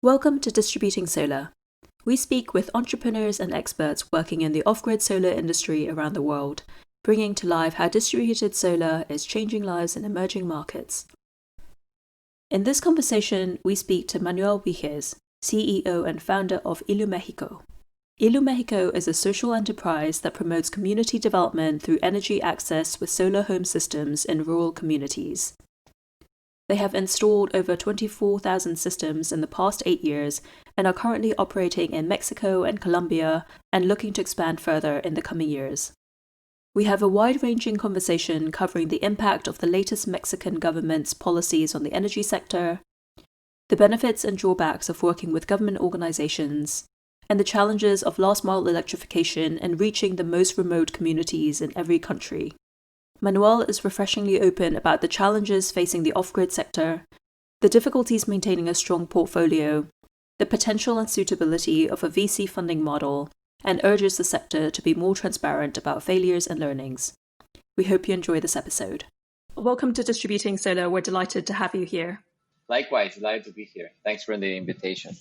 Welcome to Distributing Solar. We speak with entrepreneurs and experts working in the off-grid solar industry around the world, bringing to life how distributed solar is changing lives in emerging markets. In this conversation, we speak to Manuel Wiechers, CEO and founder of Iluméxico. Iluméxico is a social enterprise that promotes community development through energy access with solar home systems in rural communities. They have installed over 24,000 systems in the past 8 years and are currently operating in Mexico and Colombia and looking to expand further in the coming years. We have a wide-ranging conversation covering the impact of the latest Mexican government's policies on the energy sector, the benefits and drawbacks of working with government organizations, and the challenges of last-mile electrification and reaching the most remote communities in every country. Manuel is refreshingly open about the challenges facing the off-grid sector, the difficulties maintaining a strong portfolio, the potential and suitability of a VC funding model, and urges the sector to be more transparent about failures and learnings. We hope you enjoy this episode. Welcome to Distributing Solar. We're delighted to have you here. Likewise, delighted to be here. Thanks for the invitation.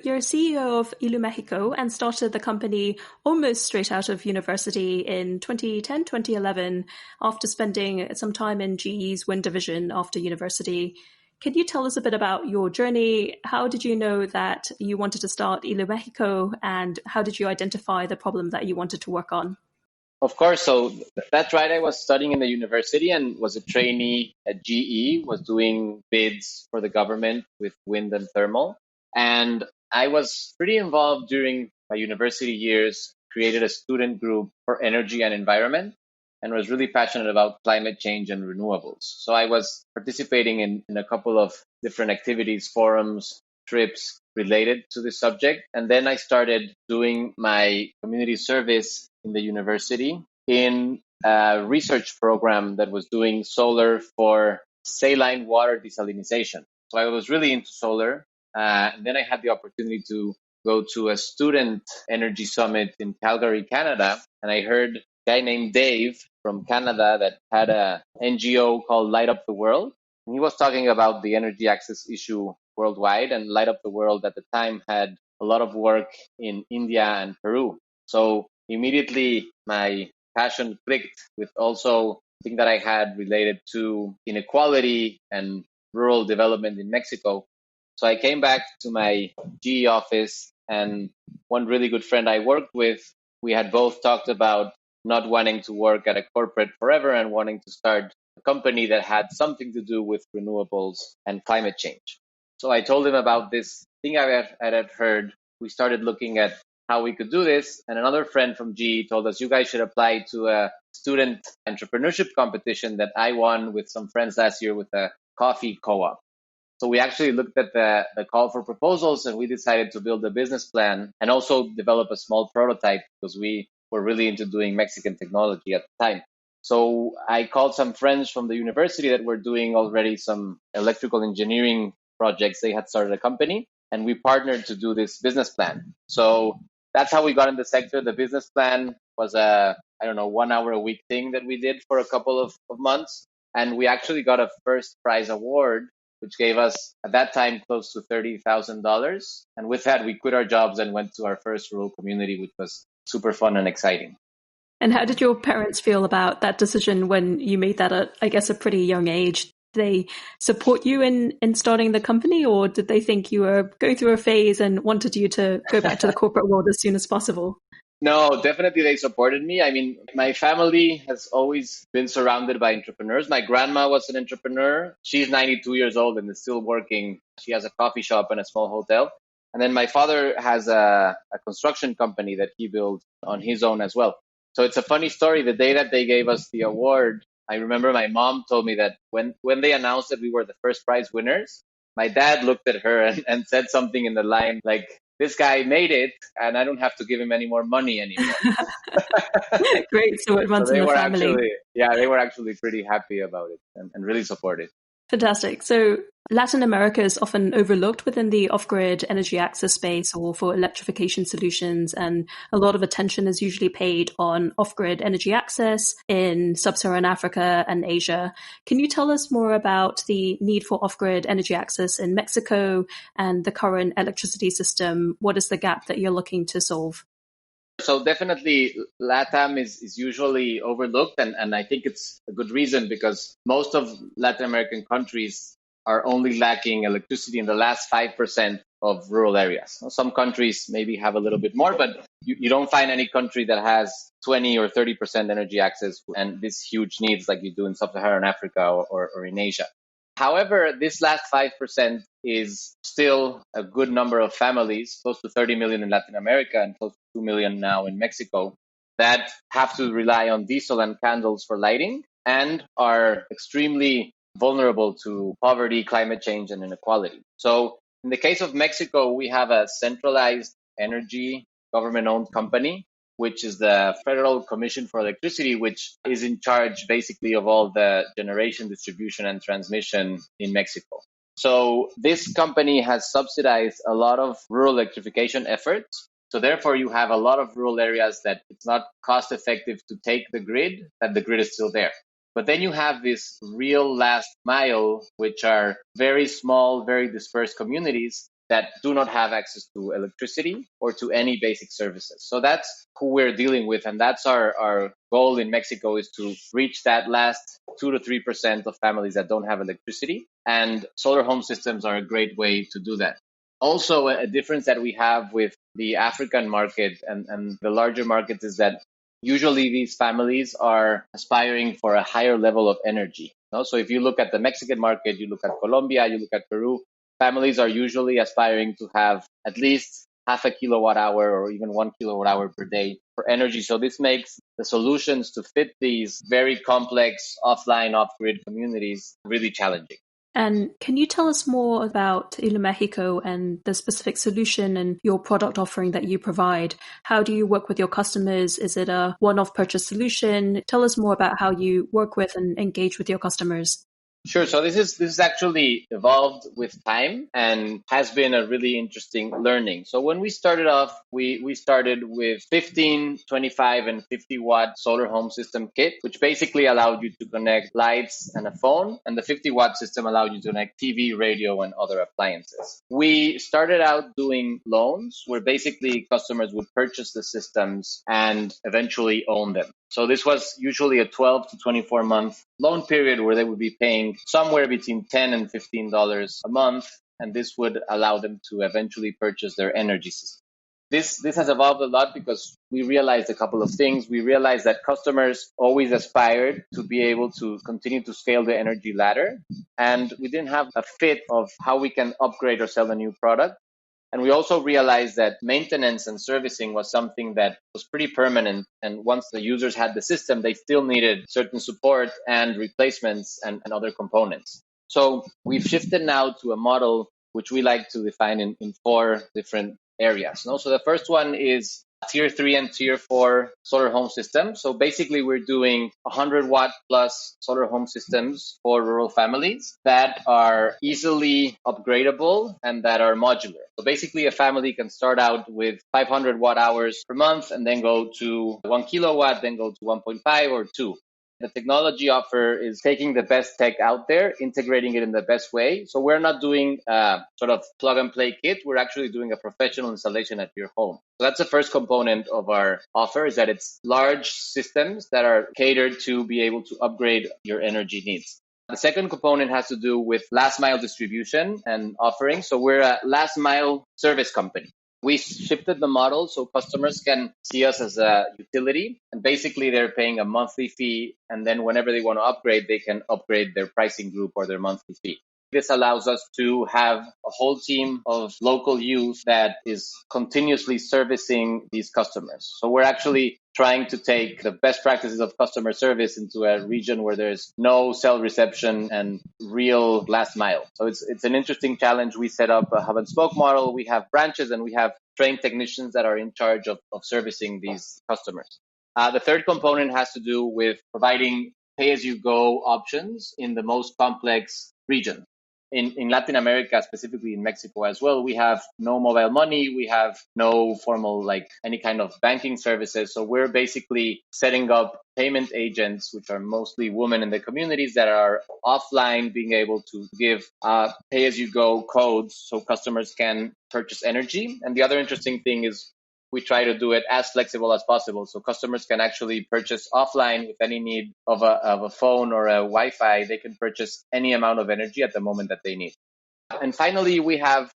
You're CEO of Iluméxico and started the company almost straight out of university in 2010, 2011, after spending some time in GE's wind division after university. Can you tell us a bit about your journey? How did you know that you wanted to start Iluméxico, and how did you identify the problem that you wanted to work on? Of course. So that's right. I was studying in the university and was a trainee at GE, was doing bids for the government with wind and thermal. And I was pretty involved during my university years, created a student group for energy and environment, and was really passionate about climate change and renewables. So I was participating in a couple of different activities, forums, trips related to this subject. And then I started doing my community service in the university in a research program that was doing solar for saline water desalination. So I was really into solar. And then I had the opportunity to go to a student energy summit in Calgary, Canada. And I heard a guy named Dave from Canada that had a NGO called Light Up the World. And he was talking about the energy access issue worldwide. And Light Up the World at the time had a lot of work in India and Peru. So immediately my passion clicked with also something that I had related to inequality and rural development in Mexico. So I came back to my GE office, and one really good friend I worked with, we had both talked about not wanting to work at a corporate forever and wanting to start a company that had something to do with renewables and climate change. So I told him about this thing I had heard. We started looking at how we could do this. And another friend from GE told us, you guys should apply to a student entrepreneurship competition that I won with some friends last year with a coffee co-op. So we actually looked at the call for proposals, and we decided to build a business plan and also develop a small prototype because we were really into doing Mexican technology at the time. So I called some friends from the university that were doing already some electrical engineering projects. They had started a company, and we partnered to do this business plan. So that's how we got in the sector. The business plan was a, 1 hour a week thing that we did for a couple of months. And we actually got a first prize award, which gave us, at that time, close to $30,000. And with that, we quit our jobs and went to our first rural community, which was super fun and exciting. And how did your parents feel about that decision when you made that at, I guess, a pretty young age? Did they support you in starting the company, or did they think you were going through a phase and wanted you to go back to the corporate world as soon as possible? No, definitely they supported me. I mean, my family has always been surrounded by entrepreneurs. My grandma was an entrepreneur. She's 92 years old and is still working. She has a coffee shop and a small hotel. And then my father has a construction company that he built on his own as well. So it's a funny story. The day that they gave us the award, I remember my mom told me that when they announced that we were the first prize winners, my dad looked at her and said something in the line like, this guy made it, and I don't have to give him any more money anymore. Great. So it runs in the family. They were actually pretty happy about it and really supportive. Fantastic. So Latin America is often overlooked within the off-grid energy access space or for electrification solutions, and a lot of attention is usually paid on off-grid energy access in sub-Saharan Africa and Asia. Can you tell us more about the need for off-grid energy access in Mexico and the current electricity system? What is the gap that you're looking to solve? So definitely LATAM is usually overlooked, and I think it's a good reason because most of Latin American countries are only lacking electricity in the last 5% of rural areas. Some countries maybe have a little bit more, but you don't find any country that has 20 or 30% energy access and these huge needs like you do in sub-Saharan Africa or in Asia. However, this last 5% is still a good number of families, close to 30 million in Latin America and close to 2 million now in Mexico, that have to rely on diesel and candles for lighting and are extremely vulnerable to poverty, climate change, and inequality. So in the case of Mexico, we have a centralized energy government-owned company, which is the Federal Commission for Electricity, which is in charge basically of all the generation, distribution, and transmission in Mexico. So this company has subsidized a lot of rural electrification efforts. So therefore, you have a lot of rural areas that it's not cost effective to take the grid, that the grid is still there. But then you have this real last mile, which are very small, very dispersed communities that do not have access to electricity or to any basic services. So that's who we're dealing with. And that's our goal in Mexico, is to reach that last 2 to 3% of families that don't have electricity. And solar home systems are a great way to do that. Also, a difference that we have with the African market and the larger markets is that usually these families are aspiring for a higher level of energy. So if you look at the Mexican market, you look at Colombia, you look at Peru, families are usually aspiring to have at least half a kilowatt hour or even 1 kilowatt hour per day for energy. So this makes the solutions to fit these very complex offline, off-grid communities really challenging. And can you tell us more about Iluméxico and the specific solution and your product offering that you provide? How do you work with your customers? Is it a one-off purchase solution? Tell us more about how you work with and engage with your customers. Sure. So this is actually evolved with time and has been a really interesting learning. So when we started off, we started with 15, 25, and 50 watt solar home system kit, which basically allowed you to connect lights and a phone. And the 50 watt system allowed you to connect TV, radio, and other appliances. We started out doing loans where basically customers would purchase the systems and eventually own them. So this was usually a 12 to 24 month loan period where they would be paying somewhere between $10 and $15 a month. And this would allow them to eventually purchase their energy system. This has evolved a lot because we realized a couple of things. We realized that customers always aspired to be able to continue to scale the energy ladder. And we didn't have a fit of how we can upgrade or sell a new product. And we also realized that maintenance and servicing was something that was pretty permanent. And once the users had the system, they still needed certain support and replacements and other components. So we've shifted now to a model which we like to define in 4 different areas. So the first one is tier 3 and tier 4 solar home systems. So basically we're doing 100 watt plus solar home systems for rural families that are easily upgradable and that are modular. So basically a family can start out with 500 watt hours per month and then go to 1 kilowatt, then go to 1.5 or 2. The technology offer is taking the best tech out there, integrating it in the best way. So we're not doing a sort of plug and play kit. We're actually doing a professional installation at your home. So that's the first component of our offer, is that it's large systems that are catered to be able to upgrade your energy needs. The second component has to do with last mile distribution and offering. So we're a last mile service company. We shifted the model so customers can see us as a utility, and basically they're paying a monthly fee, and then whenever they want to upgrade, they can upgrade their pricing group or their monthly fee. This allows us to have a whole team of local youth that is continuously servicing these customers. So we're actually trying to take the best practices of customer service into a region where there's no cell reception and real last mile. So it's an interesting challenge. We set up a hub and spoke model. We have branches and we have trained technicians that are in charge of servicing these customers. The third component has to do with providing pay-as-you-go options in the most complex regions. In Latin America, specifically in Mexico as well, we have no mobile money. We have no formal, like any kind of banking services. So we're basically setting up payment agents, which are mostly women in the communities that are offline, being able to give pay-as-you-go codes so customers can purchase energy. And the other interesting thing is we try to do it as flexible as possible. So customers can actually purchase offline with any need of a phone or a Wi-Fi. They can purchase any amount of energy at the moment that they need. And finally, we have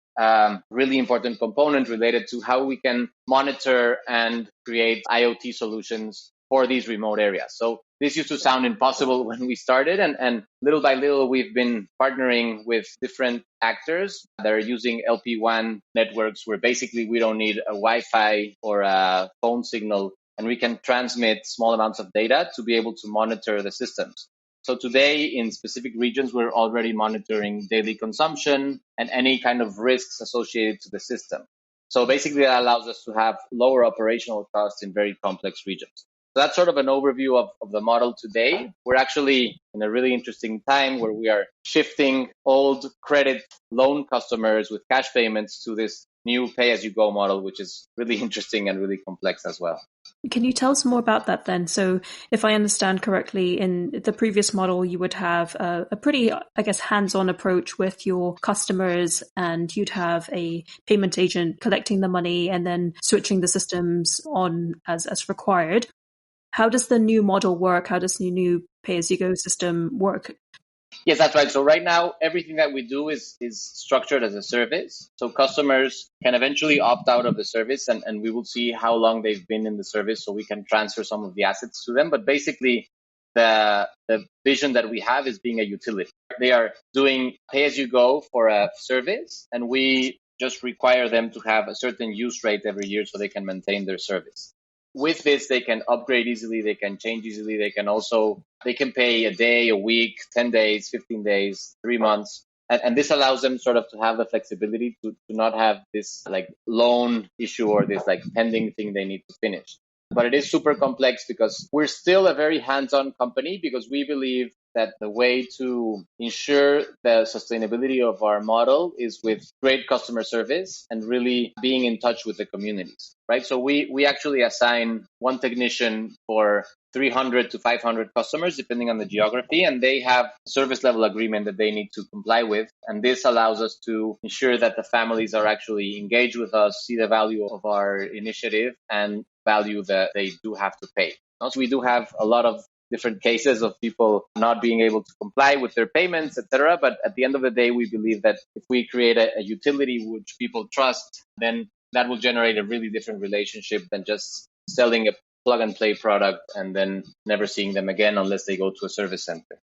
really important component related to how we can monitor and create IoT solutions for these remote areas. So this used to sound impossible when we started, and little by little, we've been partnering with different actors that are using LP1 networks where basically we don't need a Wi-Fi or a phone signal, and we can transmit small amounts of data to be able to monitor the systems. So today in specific regions, we're already monitoring daily consumption and any kind of risks associated to the system. So basically that allows us to have lower operational costs in very complex regions. So that's sort of an overview of the model today. We're actually in a really interesting time where we are shifting old credit loan customers with cash payments to this new pay-as-you-go model, which is really interesting and really complex as well. Can you tell us more about that then? So if I understand correctly, in the previous model, you would have a pretty, I guess, hands-on approach with your customers, and you'd have a payment agent collecting the money and then switching the systems on as required. How does the new model work? How does the new pay-as-you-go system work? Yes, that's right. So right now, everything that we do is structured as a service. So customers can eventually opt out of the service, and we will see how long they've been in the service so we can transfer some of the assets to them. But basically, the vision that we have is being a utility. They are doing pay-as-you-go for a service, and we just require them to have a certain use rate every year so they can maintain their service. With this, they can upgrade easily, they can change easily, they can pay a day, a week, 10 days, 15 days, 3 months. And this allows them sort of to have the flexibility to not have this like loan issue or this like pending thing they need to finish. But it is super complex because we're still a very hands-on company, because we believe that the way to ensure the sustainability of our model is with great customer service and really being in touch with the communities, right? So we actually assign one technician for 300 to 500 customers, depending on the geography, and they have a service level agreement that they need to comply with. And this allows us to ensure that the families are actually engaged with us, see the value of our initiative, and value that they do have to pay. Also, we do have a lot of different cases of people not being able to comply with their payments, etc. But at the end of the day, we believe that if we create a utility which people trust, then that will generate a really different relationship than just selling a plug-and-play product and then never seeing them again unless they go to a service center.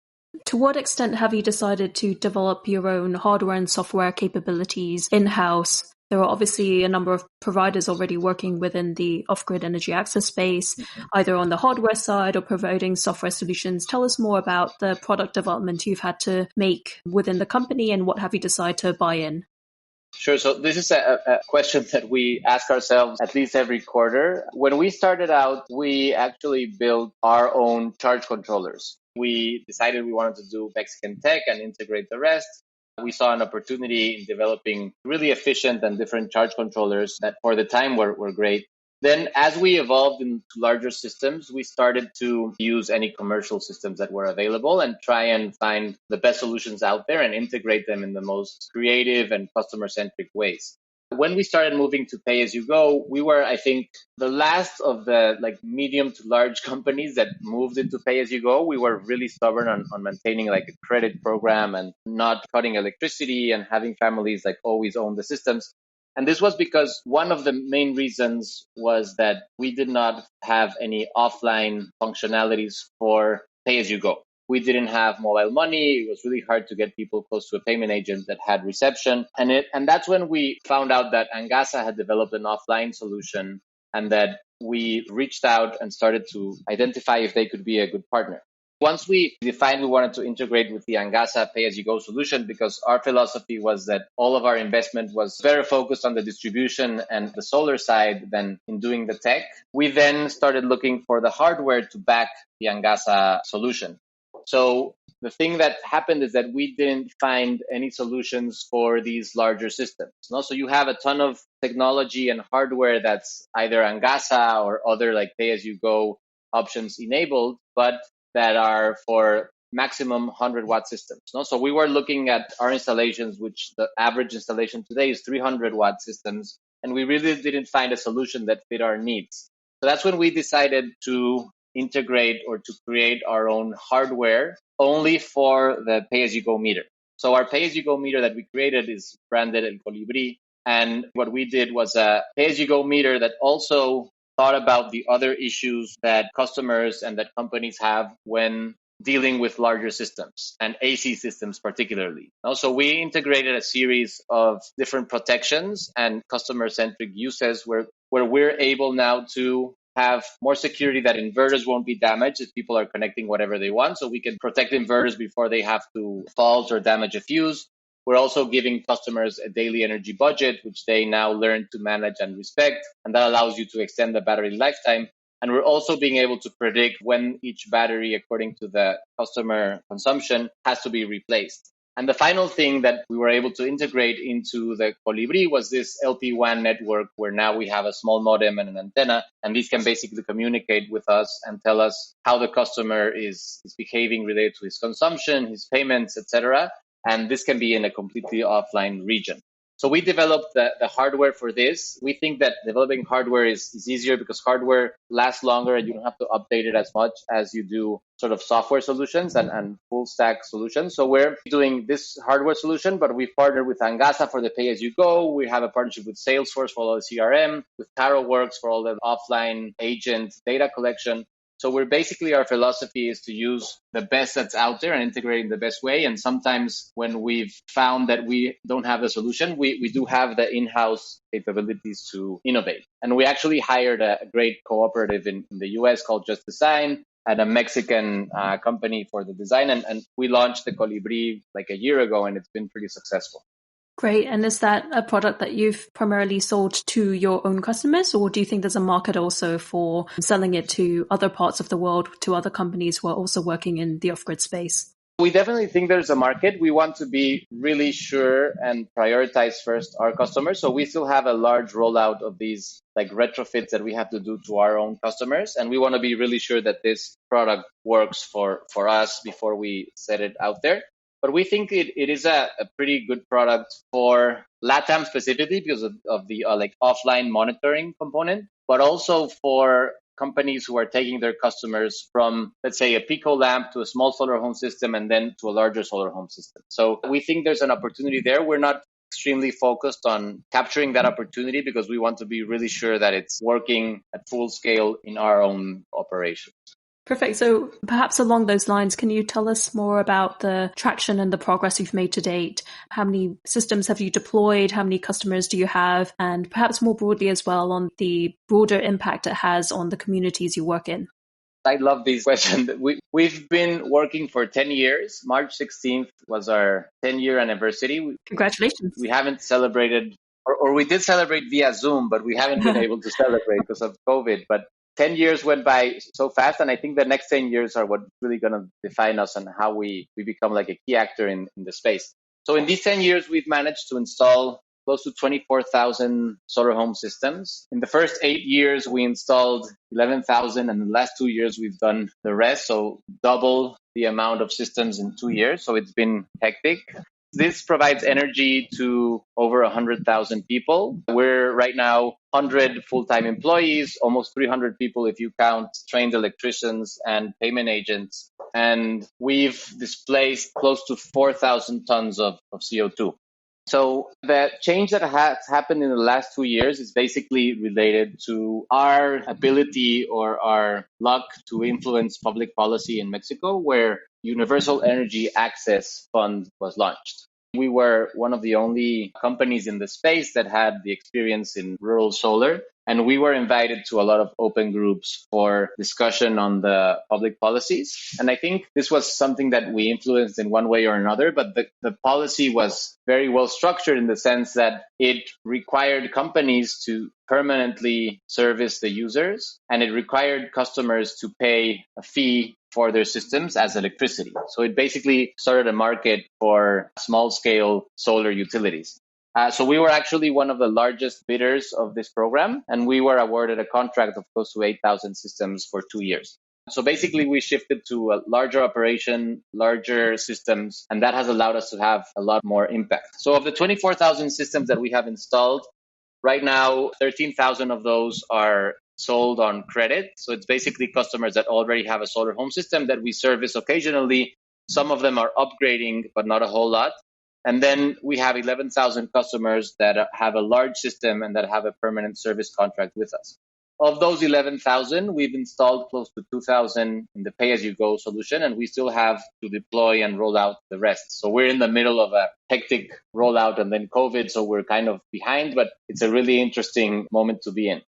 To what extent have you decided to develop your own hardware and software capabilities in-house? There are obviously a number of providers already working within the off-grid energy access space, either on the hardware side or providing software solutions. Tell us more about the product development you've had to make within the company, and what have you decided to buy in? Sure. So this is a question that we ask ourselves at least every quarter. When we started out, we actually built our own charge controllers. We decided we wanted to do Mexican tech and integrate the rest. We saw an opportunity in developing really efficient and different charge controllers that for the time were great. Then as we evolved into larger systems, we started to use any commercial systems that were available and try and find the best solutions out there and integrate them in the most creative and customer-centric ways. When we started moving to pay-as-you-go, we were, I think, the last of the like medium to large companies that moved into pay-as-you-go. We were really stubborn on maintaining like a credit program and not cutting electricity and having families like always own the systems. And this was because one of the main reasons was that we did not have any offline functionalities for pay-as-you-go. We didn't have mobile money. It was really hard to get people close to a payment agent that had reception. And that's when we found out that Angasa had developed an offline solution, and that we reached out and started to identify if they could be a good partner. Once we defined we wanted to integrate with the Angasa pay-as-you-go solution, because our philosophy was that all of our investment was very focused on the distribution and the solar side than in doing the tech, we then started looking for the hardware to back the Angasa solution. So the thing that happened is that we didn't find any solutions for these larger systems. No? So you have a ton of technology and hardware that's either Angasa or other like pay-as-you-go options enabled, but that are for maximum 100-watt systems. No? So we were looking at our installations, which the average installation today is 300-watt systems, and we really didn't find a solution that fit our needs. So that's when we decided to integrate or to create our own hardware only for the pay-as-you-go meter. So our pay-as-you-go meter that we created is branded El Colibri. And what we did was a pay-as-you-go meter that also thought about the other issues that customers and that companies have when dealing with larger systems and AC systems particularly. Also, we integrated a series of different protections and customer-centric uses where we're able now to have more security that inverters won't be damaged if people are connecting whatever they want. So we can protect inverters before they have to fault or damage a fuse. We're also giving customers a daily energy budget, which they now learn to manage and respect. And that allows you to extend the battery lifetime. And we're also being able to predict when each battery, according to the customer consumption, has to be replaced. And the final thing that we were able to integrate into the Colibri was this LP WAN network, where now we have a small modem and an antenna, and these can basically communicate with us and tell us how the customer is behaving related to his consumption, his payments, etc. And this can be in a completely offline region. So we developed the hardware for this. We think that developing hardware is easier because hardware lasts longer and you don't have to update it as much as you do sort of software solutions and full stack solutions. So we're doing this hardware solution, but we've partnered with Angasa for the pay-as-you-go. We have a partnership with Salesforce for all the CRM, with TaroWorks for all the offline agent data collection. So we're basically, our philosophy is to use the best that's out there and integrate in the best way. And sometimes when we've found that we don't have a solution, we do have the in-house capabilities to innovate. And we actually hired a great cooperative in the US called Just Design and a Mexican company for the design. And we launched the Colibri like a year ago, and it's been pretty successful. Great. And is that a product that you've primarily sold to your own customers, or do you think there's a market also for selling it to other parts of the world, to other companies who are also working in the off-grid space? We definitely think there's a market. We want to be really sure and prioritize first our customers. So we still have a large rollout of these like retrofits that we have to do to our own customers. And we want to be really sure that this product works for us before we set it out there. But we think it is a pretty good product for LATAM specifically because of the like offline monitoring component, but also for companies who are taking their customers from, let's say, a Pico lamp to a small solar home system and then to a larger solar home system. So we think there's an opportunity there. We're not extremely focused on capturing that opportunity because we want to be really sure that it's working at full scale in our own operations. Perfect. So perhaps along those lines, can you tell us more about the traction and the progress you've made to date? How many systems have you deployed? How many customers do you have? And perhaps more broadly as well on the broader impact it has on the communities you work in. I love these questions. We've been working for 10 years. March 16th was our 10-year anniversary. Congratulations. We haven't celebrated, or we did celebrate via Zoom, but we haven't been able to celebrate because of COVID. But 10 years went by so fast, and I think the next 10 years are what's really going to define us and how we become like a key actor in the space. So in these 10 years, we've managed to install close to 24,000 solar home systems. In the first 8 years, we installed 11,000, and in the last 2 years, we've done the rest, so double the amount of systems in 2 years. So it's been hectic. This provides energy to over 100,000 people. We're right now 100 full-time employees, almost 300 people if you count trained electricians and payment agents. And we've displaced close to 4,000 tons of CO2. So the change that has happened in the last 2 years is basically related to our ability or our luck to influence public policy in Mexico, where Universal Energy Access Fund was launched. We were one of the only companies in the space that had the experience in rural solar. And we were invited to a lot of open groups for discussion on the public policies. And I think this was something that we influenced in one way or another, but the policy was very well structured in the sense that it required companies to permanently service the users, and it required customers to pay a fee for their systems as electricity. So it basically started a market for small-scale solar utilities. So we were actually one of the largest bidders of this program, and we were awarded a contract of close to 8,000 systems for 2 years. So basically, we shifted to a larger operation, larger systems, and that has allowed us to have a lot more impact. So of the 24,000 systems that we have installed, right now, 13,000 of those are sold on credit. So it's basically customers that already have a solar home system that we service occasionally. Some of them are upgrading, but not a whole lot. And then we have 11,000 customers that have a large system and that have a permanent service contract with us. Of those 11,000, we've installed close to 2,000 in the pay-as-you-go solution, and we still have to deploy and roll out the rest. So we're in the middle of a hectic rollout and then COVID, so we're kind of behind, but it's a really interesting moment to be in.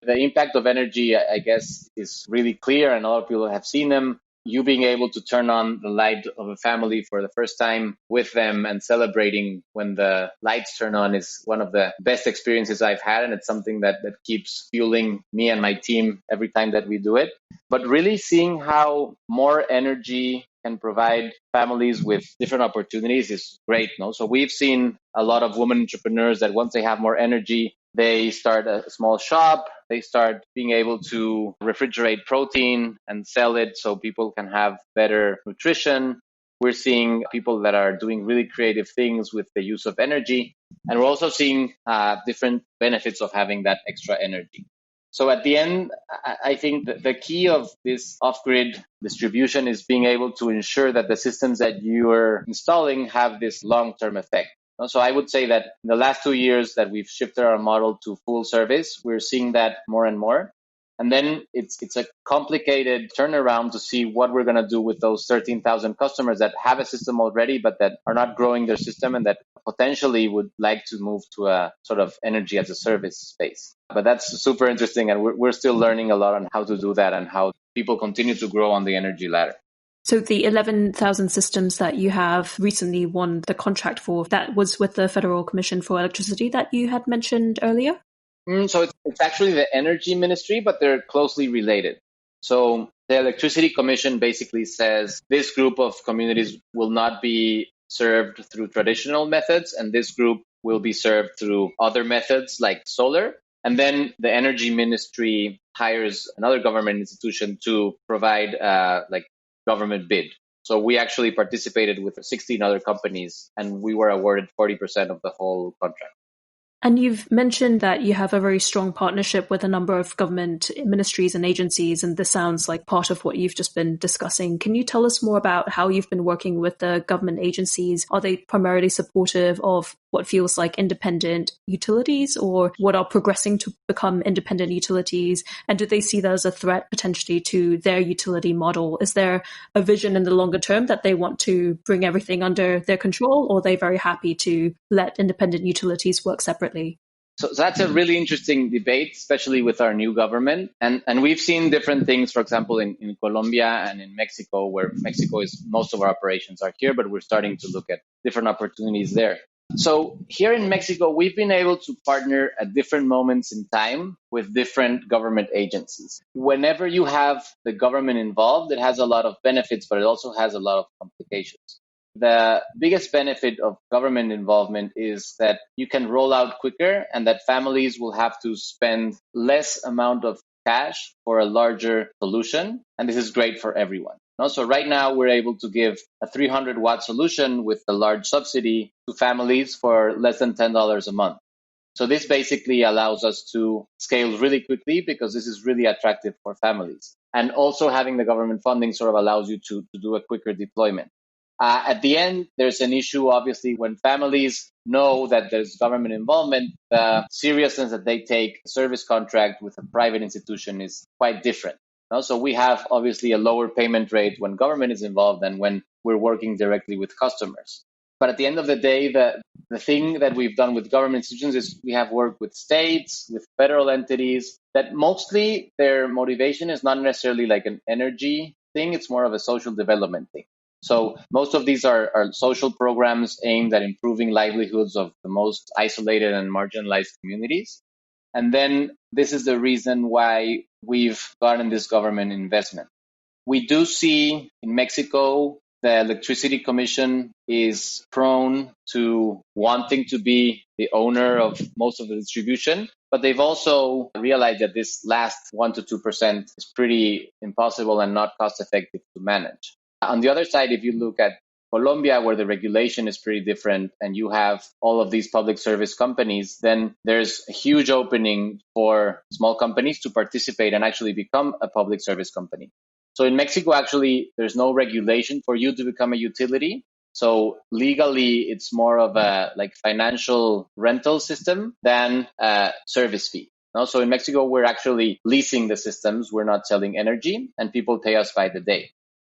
The impact of energy, I guess, is really clear, and a lot of people have seen them. You being able to turn on the light of a family for the first time with them and celebrating when the lights turn on is one of the best experiences I've had. And it's something that keeps fueling me and my team every time that we do it. But really seeing how more energy can provide families with different opportunities is great. No? So we've seen a lot of women entrepreneurs that once they have more energy, they start a small shop, they start being able to refrigerate protein and sell it so people can have better nutrition. We're seeing people that are doing really creative things with the use of energy. And we're also seeing different benefits of having that extra energy. So at the end, I think that the key of this off-grid distribution is being able to ensure that the systems that you are installing have this long-term effect. So I would say that in the last 2 years that we've shifted our model to full service, we're seeing that more and more. And then it's a complicated turnaround to see what we're going to do with those 13,000 customers that have a system already, but that are not growing their system and that potentially would like to move to a sort of energy as a service space. But that's super interesting. And we're still learning a lot on how to do that and how people continue to grow on the energy ladder. So the 11,000 systems that you have recently won the contract for, that was with the Federal Commission for Electricity that you had mentioned earlier? So it's actually the Energy Ministry, but they're closely related. So the Electricity Commission basically says this group of communities will not be served through traditional methods, and this group will be served through other methods like solar. And then the Energy Ministry hires another government institution to provide government bid. So we actually participated with 16 other companies, and we were awarded 40% of the whole contract. And you've mentioned that you have a very strong partnership with a number of government ministries and agencies, and this sounds like part of what you've just been discussing. Can you tell us more about how you've been working with the government agencies? Are they primarily supportive of what feels like independent utilities, or what are progressing to become independent utilities? And do they see that as a threat potentially to their utility model? Is there a vision in the longer term that they want to bring everything under their control, or are they very happy to let independent utilities work separately? So that's a really interesting debate, especially with our new government. And we've seen different things, for example, in Colombia and in Mexico, where Mexico is most of our operations are here, but we're starting to look at different opportunities there. So here in Mexico, we've been able to partner at different moments in time with different government agencies. Whenever you have the government involved, it has a lot of benefits, but it also has a lot of complications. The biggest benefit of government involvement is that you can roll out quicker and that families will have to spend less amount of cash for a larger solution. And this is great for everyone. So right now we're able to give a 300-watt solution with a large subsidy to families for less than $10 a month. So this basically allows us to scale really quickly because this is really attractive for families. And also having the government funding sort of allows you to do a quicker deployment. At the end, there's an issue, obviously, when families know that there's government involvement, the seriousness that they take a service contract with a private institution is quite different. So we have, obviously, a lower payment rate when government is involved than when we're working directly with customers. But at the end of the day, the thing that we've done with government institutions is we have worked with states, with federal entities, that mostly their motivation is not necessarily like an energy thing, it's more of a social development thing. So most of these are social programs aimed at improving livelihoods of the most isolated and marginalized communities. And then this is the reason why we've gotten this government investment. We do see in Mexico, the Electricity Commission is prone to wanting to be the owner of most of the distribution, but they've also realized that this last 1% to 2% is pretty impossible and not cost effective to manage. On the other side, if you look at Colombia, where the regulation is pretty different and you have all of these public service companies, then there's a huge opening for small companies to participate and actually become a public service company. So in Mexico, actually, there's no regulation for you to become a utility. So legally, it's more of a like financial rental system than a service fee. So in Mexico, we're actually leasing the systems. We're not selling energy, and people pay us by the day.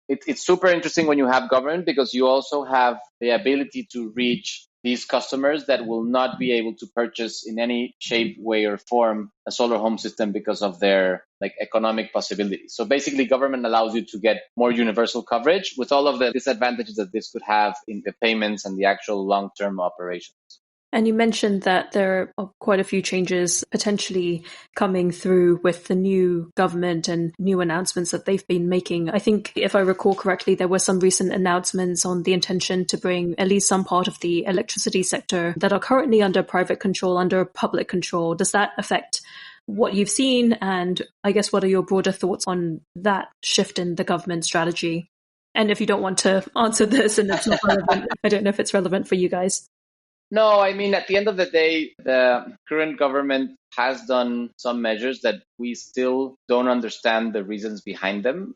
It's super interesting when you have government because you also have the ability to reach these customers that will not be able to purchase in any shape, way, or form a solar home system because of their like economic possibilities. So basically, government allows you to get more universal coverage with all of the disadvantages that this could have in the payments and the actual long-term operations. And you mentioned that there are quite a few changes potentially coming through with the new government and new announcements that they've been making. I think, if I recall correctly, there were some recent announcements on the intention to bring at least some part of the electricity sector that are currently under private control, under public control. Does that affect what you've seen? And I guess, what are your broader thoughts on that shift in the government strategy? And if you don't want to answer this and it's not relevant, I don't know if it's relevant for you guys. No, I mean, at the end of the day, the current government has done some measures that we still don't understand the reasons behind them.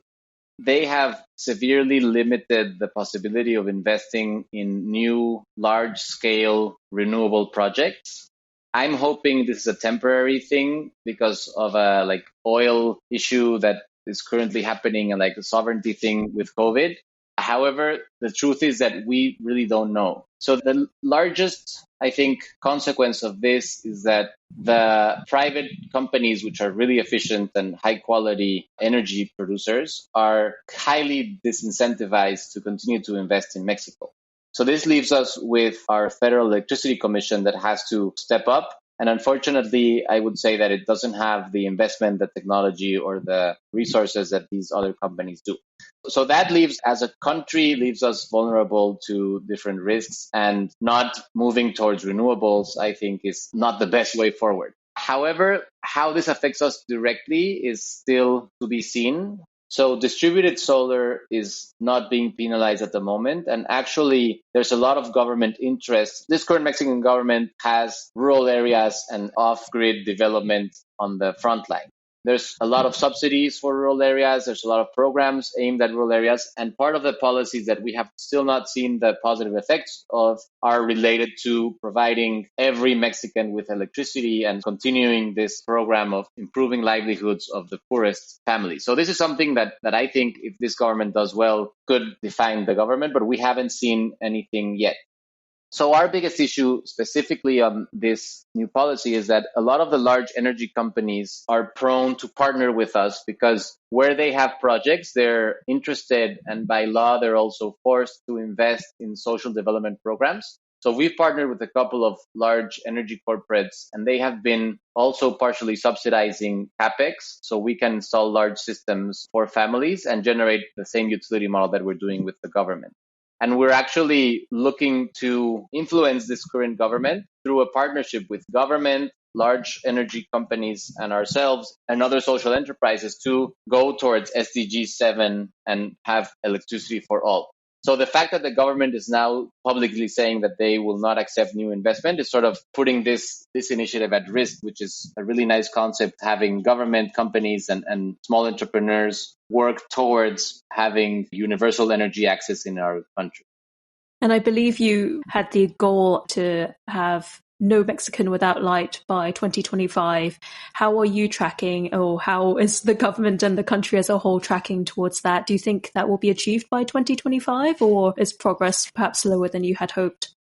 They have severely limited the possibility of investing in new large-scale renewable projects. I'm hoping this is a temporary thing because of a like oil issue that is currently happening and like a sovereignty thing with COVID. However, the truth is that we really don't know. So the largest, I think, consequence of this is that the private companies, which are really efficient and high quality energy producers, are highly disincentivized to continue to invest in Mexico. So this leaves us with our Federal Electricity Commission that has to step up. And unfortunately, I would say that it doesn't have the investment, the technology, or the resources that these other companies do. So that leaves, as a country, leaves us vulnerable to different risks, and not moving towards renewables, I think, is not the best way forward. However, how this affects us directly is still to be seen. So distributed solar is not being penalized at the moment. And actually, there's a lot of government interest. This current Mexican government has rural areas and off-grid development on the front line. There's a lot of subsidies for rural areas. There's a lot of programs aimed at rural areas. And part of the policies that we have still not seen the positive effects of are related to providing every Mexican with electricity and continuing this program of improving livelihoods of the poorest families. So this is something that I think, if this government does well, could define the government, but we haven't seen anything yet. So our biggest issue specifically on this new policy is that a lot of the large energy companies are prone to partner with us because where they have projects, they're interested, and by law, they're also forced to invest in social development programs. So we've partnered with a couple of large energy corporates, and they have been also partially subsidizing CapEx, so we can install large systems for families and generate the same utility model that we're doing with the government. And we're actually looking to influence this current government through a partnership with government, large energy companies, and ourselves and other social enterprises to go towards SDG 7 and have electricity for all. So the fact that the government is now publicly saying that they will not accept new investment is sort of putting this initiative at risk, which is a really nice concept, having government, companies, and small entrepreneurs work towards having universal energy access in our country. And I believe you had the goal to have no Mexican without light by 2025. How are you tracking, or how is the government and the country as a whole tracking towards that? Do you think that will be achieved by 2025, or is progress perhaps slower than you had hoped?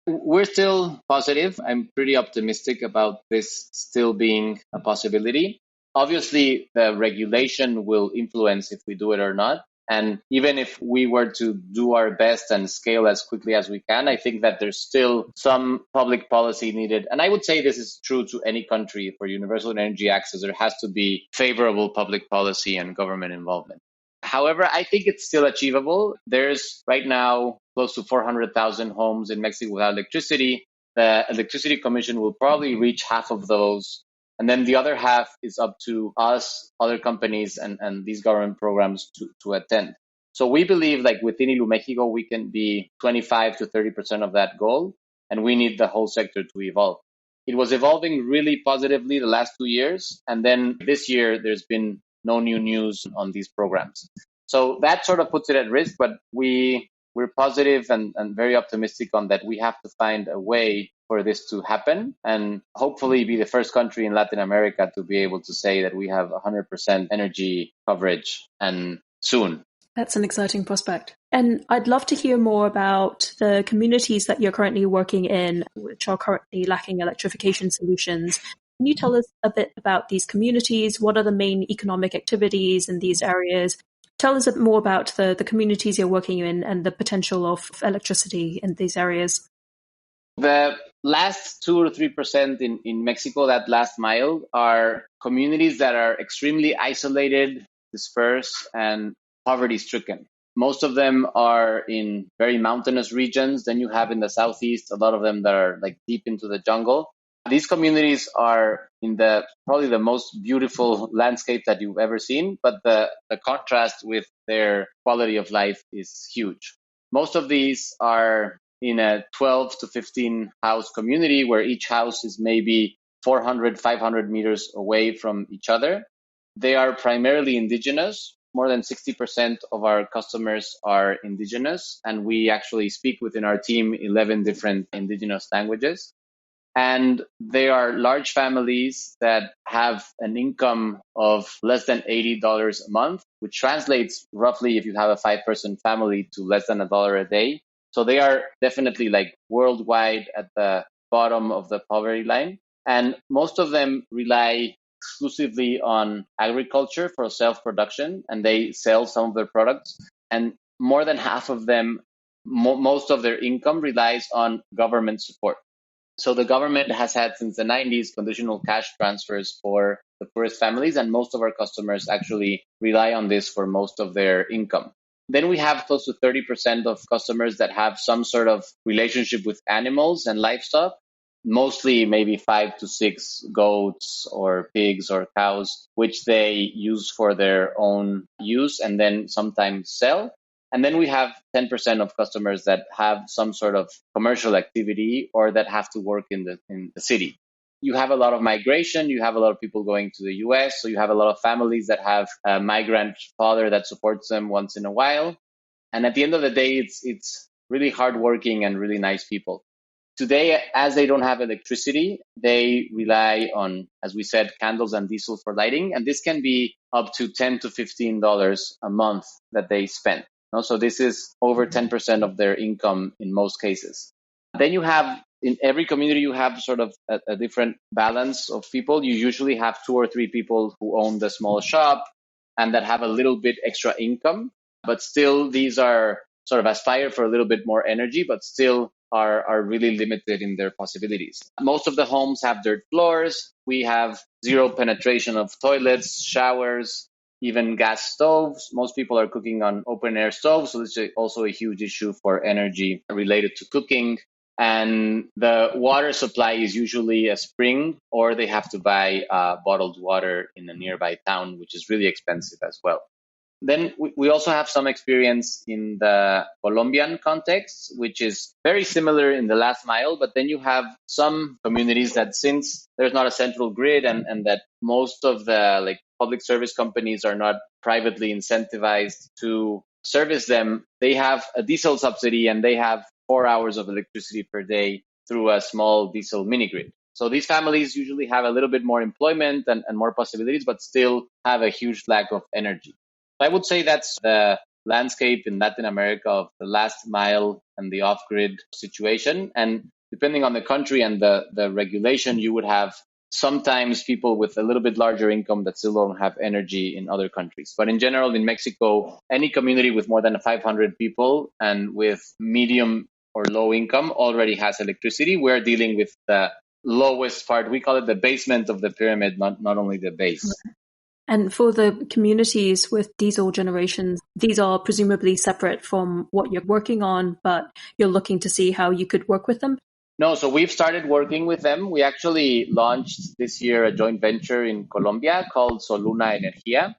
We're still positive. I'm pretty optimistic about this still being a possibility. Obviously, the regulation will influence if we do it or not. And even if we were to do our best and scale as quickly as we can, I think that there's still some public policy needed. And I would say this is true to any country for universal energy access. There has to be favorable public policy and government involvement. However, I think it's still achievable. There's right now close to 400,000 homes in Mexico without electricity. The Electricity Commission will probably reach half of those. And then the other half is up to us, other companies, and these government programs to attend. So we believe like within Iluméxico, we can be 25 to 30% of that goal. And we need the whole sector to evolve. It was evolving really positively the last 2 years. And then this year, there's been no new news on these programs. So that sort of puts it at risk, but we're positive and very optimistic on that. We have to find a way for this to happen and hopefully be the first country in Latin America to be able to say that we have 100% energy coverage and soon. That's an exciting prospect. And I'd love to hear more about the communities that you're currently working in, which are currently lacking electrification solutions. Can you tell us a bit about these communities? What are the main economic activities in these areas? Tell us a bit more about the communities you're working in and the potential of electricity in these areas. The last 2 or 3% in Mexico, that last mile, are communities that are extremely isolated, dispersed, and poverty-stricken. Most of them are in very mountainous regions. Then you have in the southeast, a lot of them that are like deep into the jungle. These communities are in probably the most beautiful landscape that you've ever seen, but the contrast with their quality of life is huge. Most of these are in a 12 to 15 house community where each house is maybe 400, 500 meters away from each other. They are primarily indigenous. More than 60% of our customers are indigenous, and we actually speak within our team 11 different indigenous languages. And they are large families that have an income of less than $80 a month, which translates roughly, if you have a 5-person family, to less than $1 a day. So they are definitely like worldwide at the bottom of the poverty line. And most of them rely exclusively on agriculture for self-production, and they sell some of their products. And more than half of them, most of their income relies on government support. So the government has had since the 90s conditional cash transfers for the poorest families, and most of our customers actually rely on this for most of their income. Then we have close to 30% of customers that have some sort of relationship with animals and livestock, mostly maybe 5 to 6 goats or pigs or cows, which they use for their own use and then sometimes sell. And then we have 10% of customers that have some sort of commercial activity or that have to work in the city. You have a lot of migration. You have a lot of people going to the US. So you have a lot of families that have a migrant father that supports them once in a while. And at the end of the day, it's really hardworking and really nice people. Today, as they don't have electricity, they rely on, as we said, candles and diesel for lighting. And this can be up to $10 to $15 a month that they spend. So this is over 10% of their income in most cases. Then you have, in every community, you have sort of a different balance of people. You usually have 2 or 3 people who own the small shop and that have a little bit extra income. But still, these are sort of aspire for a little bit more energy, but still are really limited in their possibilities. Most of the homes have dirt floors. We have zero penetration of toilets, showers, even gas stoves. Most people are cooking on open air stoves, so this is also a huge issue for energy related to cooking. And the water supply is usually a spring, or they have to buy bottled water in a nearby town, which is really expensive as well. Then we also have some experience in the Colombian context, which is very similar in the last mile, but then you have some communities that, since there's not a central grid and that most of the public service companies are not privately incentivized to service them, they have a diesel subsidy and they have 4 hours of electricity per day through a small diesel mini grid. So these families usually have a little bit more employment and more possibilities, but still have a huge lack of energy. I would say that's the landscape in Latin America of the last mile and the off-grid situation. And depending on the country and the regulation, you would have sometimes people with a little bit larger income that still don't have energy in other countries. But in general, in Mexico, any community with more than 500 people and with medium or low income already has electricity. We're dealing with the lowest part. We call it the basement of the pyramid, not only the base. And for the communities with diesel generations, these are presumably separate from what you're working on, but you're looking to see how you could work with them? No, so we've started working with them. We actually launched this year a joint venture in Colombia called Soluna Energía.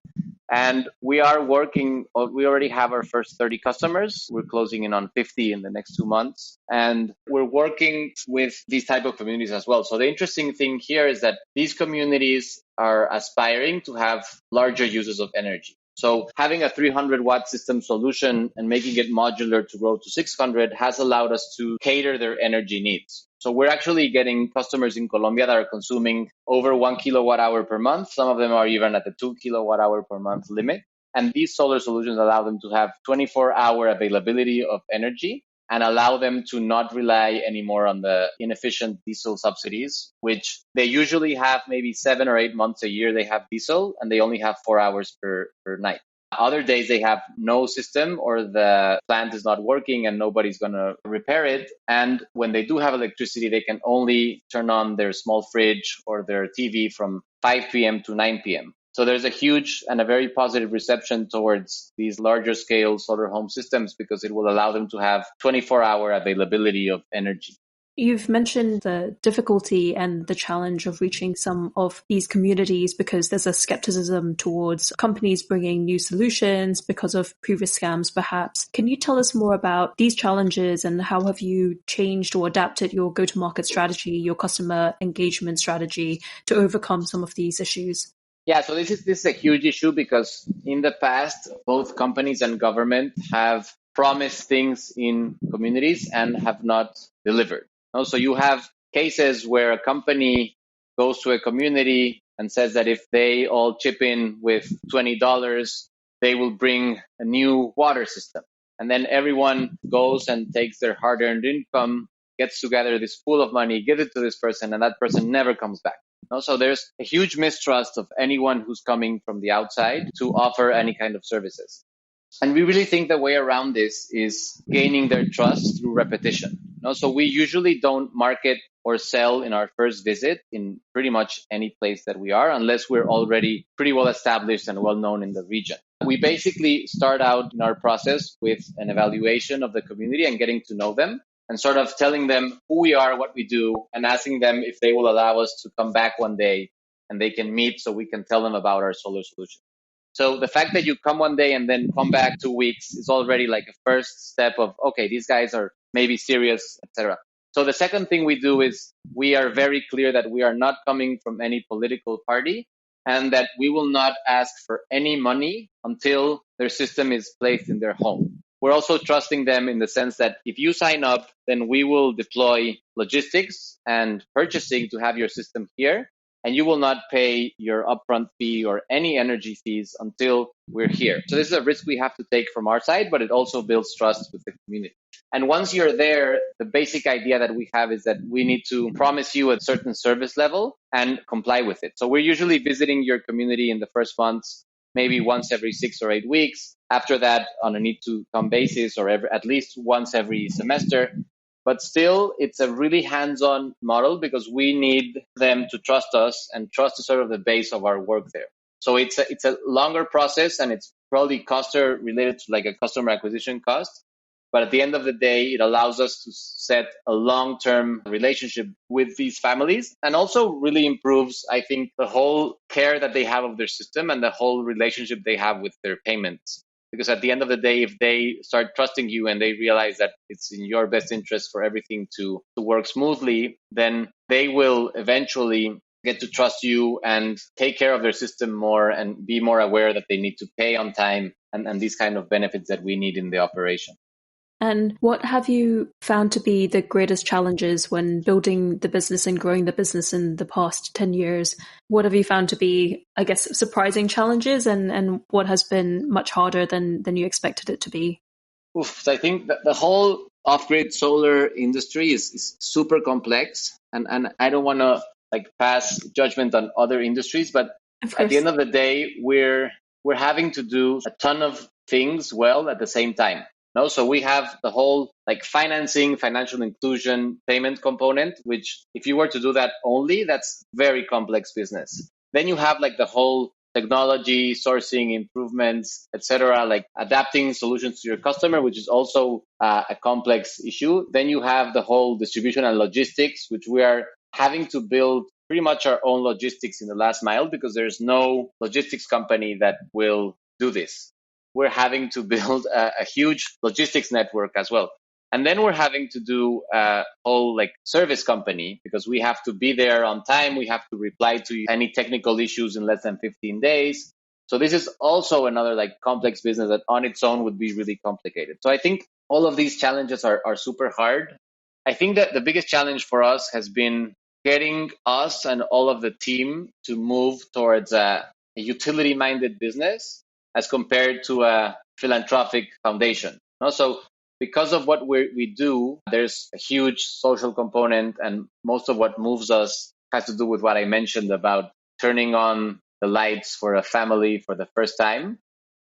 And we are working, we already have our first 30 customers. We're closing in on 50 in the next 2 months. And we're working with these type of communities as well. So the interesting thing here is that these communities are aspiring to have larger uses of energy. So having a 300-watt system solution and making it modular to grow to 600 has allowed us to cater their energy needs. So we're actually getting customers in Colombia that are consuming over 1 kilowatt hour per month. Some of them are even at the 2 kilowatt hour per month limit. And these solar solutions allow them to have 24-hour availability of energy and allow them to not rely anymore on the inefficient diesel subsidies, which they usually have maybe 7 or 8 months a year they have diesel, and they only have 4 hours per night. Other days they have no system or the plant is not working and nobody's going to repair it. And when they do have electricity, they can only turn on their small fridge or their TV from 5 p.m. to 9 p.m. So there's a huge and a very positive reception towards these larger scale solar home systems because it will allow them to have 24-hour availability of energy. You've mentioned the difficulty and the challenge of reaching some of these communities because there's a skepticism towards companies bringing new solutions because of previous scams, perhaps. Can you tell us more about these challenges and how have you changed or adapted your go-to-market strategy, your customer engagement strategy to overcome some of these issues? Yeah, so this is a huge issue because in the past, both companies and government have promised things in communities and have not delivered. So you have cases where a company goes to a community and says that if they all chip in with $20, they will bring a new water system. And then everyone goes and takes their hard-earned income, gets together this pool of money, gives it to this person, and that person never comes back. So there's a huge mistrust of anyone who's coming from the outside to offer any kind of services. And we really think the way around this is gaining their trust through repetition. So we usually don't market or sell in our first visit in pretty much any place that we are, unless we're already pretty well established and well known in the region. We basically start out in our process with an evaluation of the community and getting to know them and sort of telling them who we are, what we do, and asking them if they will allow us to come back one day and they can meet so we can tell them about our solar solution. So the fact that you come one day and then come back 2 weeks is already like a first step of, okay, these guys are maybe serious, etc. So the second thing we do is we are very clear that we are not coming from any political party and that we will not ask for any money until their system is placed in their home. We're also trusting them in the sense that if you sign up, then we will deploy logistics and purchasing to have your system here. And you will not pay your upfront fee or any energy fees until we're here. So this is a risk we have to take from our side, but it also builds trust with the community. And once you're there, the basic idea that we have is that we need to promise you a certain service level and comply with it. So we're usually visiting your community in the first months, maybe once every 6 or 8 weeks. After that, on a need-to-come basis or at least once every semester. But still, it's a really hands-on model because we need them to trust us, and trust is sort of the base of our work there. So it's a longer process, and it's probably coster related to like a customer acquisition cost. But at the end of the day, it allows us to set a long-term relationship with these families and also really improves, I think, the whole care that they have of their system and the whole relationship they have with their payments. Because at the end of the day, if they start trusting you and they realize that it's in your best interest for everything to work smoothly, then they will eventually get to trust you and take care of their system more and be more aware that they need to pay on time and these kind of benefits that we need in the operation. And what have you found to be the greatest challenges when building the business and growing the business in the past 10 years? What have you found to be, I guess, surprising challenges and what has been much harder than you expected it to be? So I think that the whole off-grid solar industry is super complex, and I don't want to like pass judgment on other industries, but at the end of the day, we're having to do a ton of things well at the same time. So we have the whole like financing, financial inclusion, payment component, which if you were to do that only, that's very complex business. Then you have like the whole technology, sourcing improvements, etc., like adapting solutions to your customer, which is also a complex issue. Then you have the whole distribution and logistics, which we are having to build pretty much our own logistics in the last mile because there's no logistics company that will do this. We're having to build a huge logistics network as well. And then we're having to do a whole like service company because we have to be there on time. We have to reply to any technical issues in less than 15 days. So this is also another like complex business that on its own would be really complicated. So I think all of these challenges are super hard. I think that the biggest challenge for us has been getting us and all of the team to move towards a utility-minded business as compared to a philanthropic foundation. So because of what we do, there's a huge social component, and most of what moves us has to do with what I mentioned about turning on the lights for a family for the first time.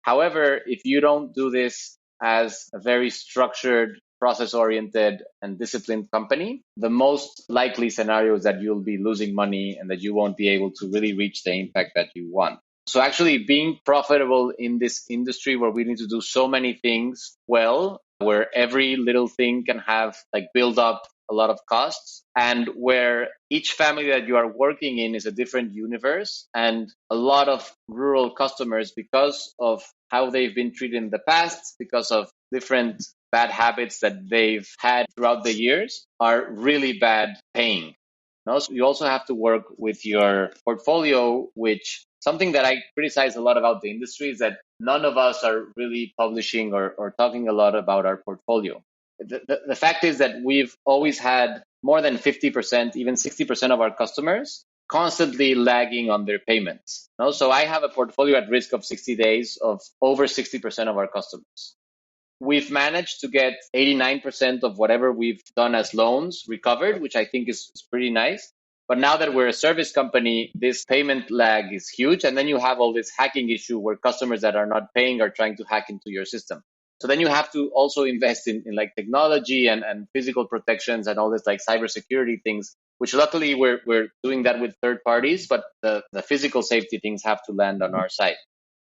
However, if you don't do this as a very structured, process-oriented, and disciplined company, the most likely scenario is that you'll be losing money and that you won't be able to really reach the impact that you want. So actually being profitable in this industry where we need to do so many things well, where every little thing can have like build up a lot of costs, and where each family that you are working in is a different universe, and a lot of rural customers, because of how they've been treated in the past, because of different bad habits that they've had throughout the years, are really bad paying. So you also have to work with your portfolio, which something that I criticize a lot about the industry is that none of us are really publishing or talking a lot about our portfolio. The fact is that we've always had more than 50%, even 60% of our customers constantly lagging on their payments. So I have a portfolio at risk of 60 days of over 60% of our customers. We've managed to get 89% of whatever we've done as loans recovered, which I think is pretty nice. But now that we're a service company, this payment lag is huge. And then you have all this hacking issue where customers that are not paying are trying to hack into your system. So then you have to also invest in like technology and physical protections and all this like cybersecurity things, which luckily we're doing that with third parties, but the physical safety things have to land on our side.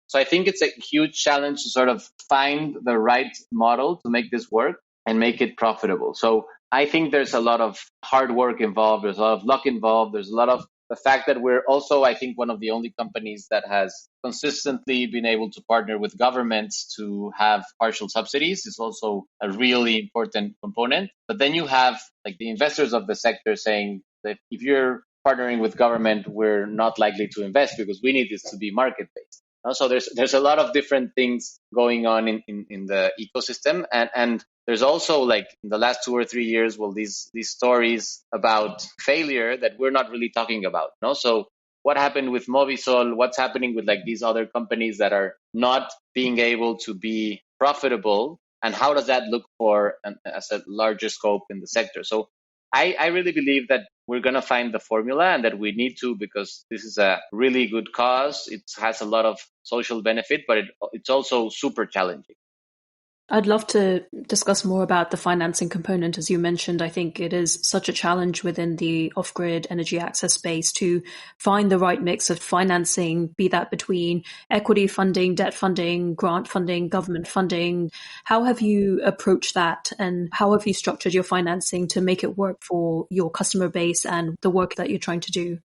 So I think it's a huge challenge to sort of find the right model to make this work and make it profitable. So I think there's a lot of hard work involved. There's a lot of luck involved. There's a lot of the fact that we're also, I think, one of the only companies that has consistently been able to partner with governments to have partial subsidies is also a really important component. But then you have like the investors of the sector saying that if you're partnering with government, we're not likely to invest because we need this to be market-based. So there's a lot of different things going on in the ecosystem, and there's also like in the last 2 or 3 years, well, these stories about failure that we're not really talking about. So what happened with Movisol? What's happening with like these other companies that are not being able to be profitable, and how does that look for as a larger scope in the sector? So I really believe that we're going to find the formula and that we need to, because this is a really good cause. It has a lot of social benefit, but it's also super challenging. I'd love to discuss more about the financing component. As you mentioned, I think it is such a challenge within the off-grid energy access space to find the right mix of financing, be that between equity funding, debt funding, grant funding, government funding. How have you approached that, and how have you structured your financing to make it work for your customer base and the work that you're trying to do?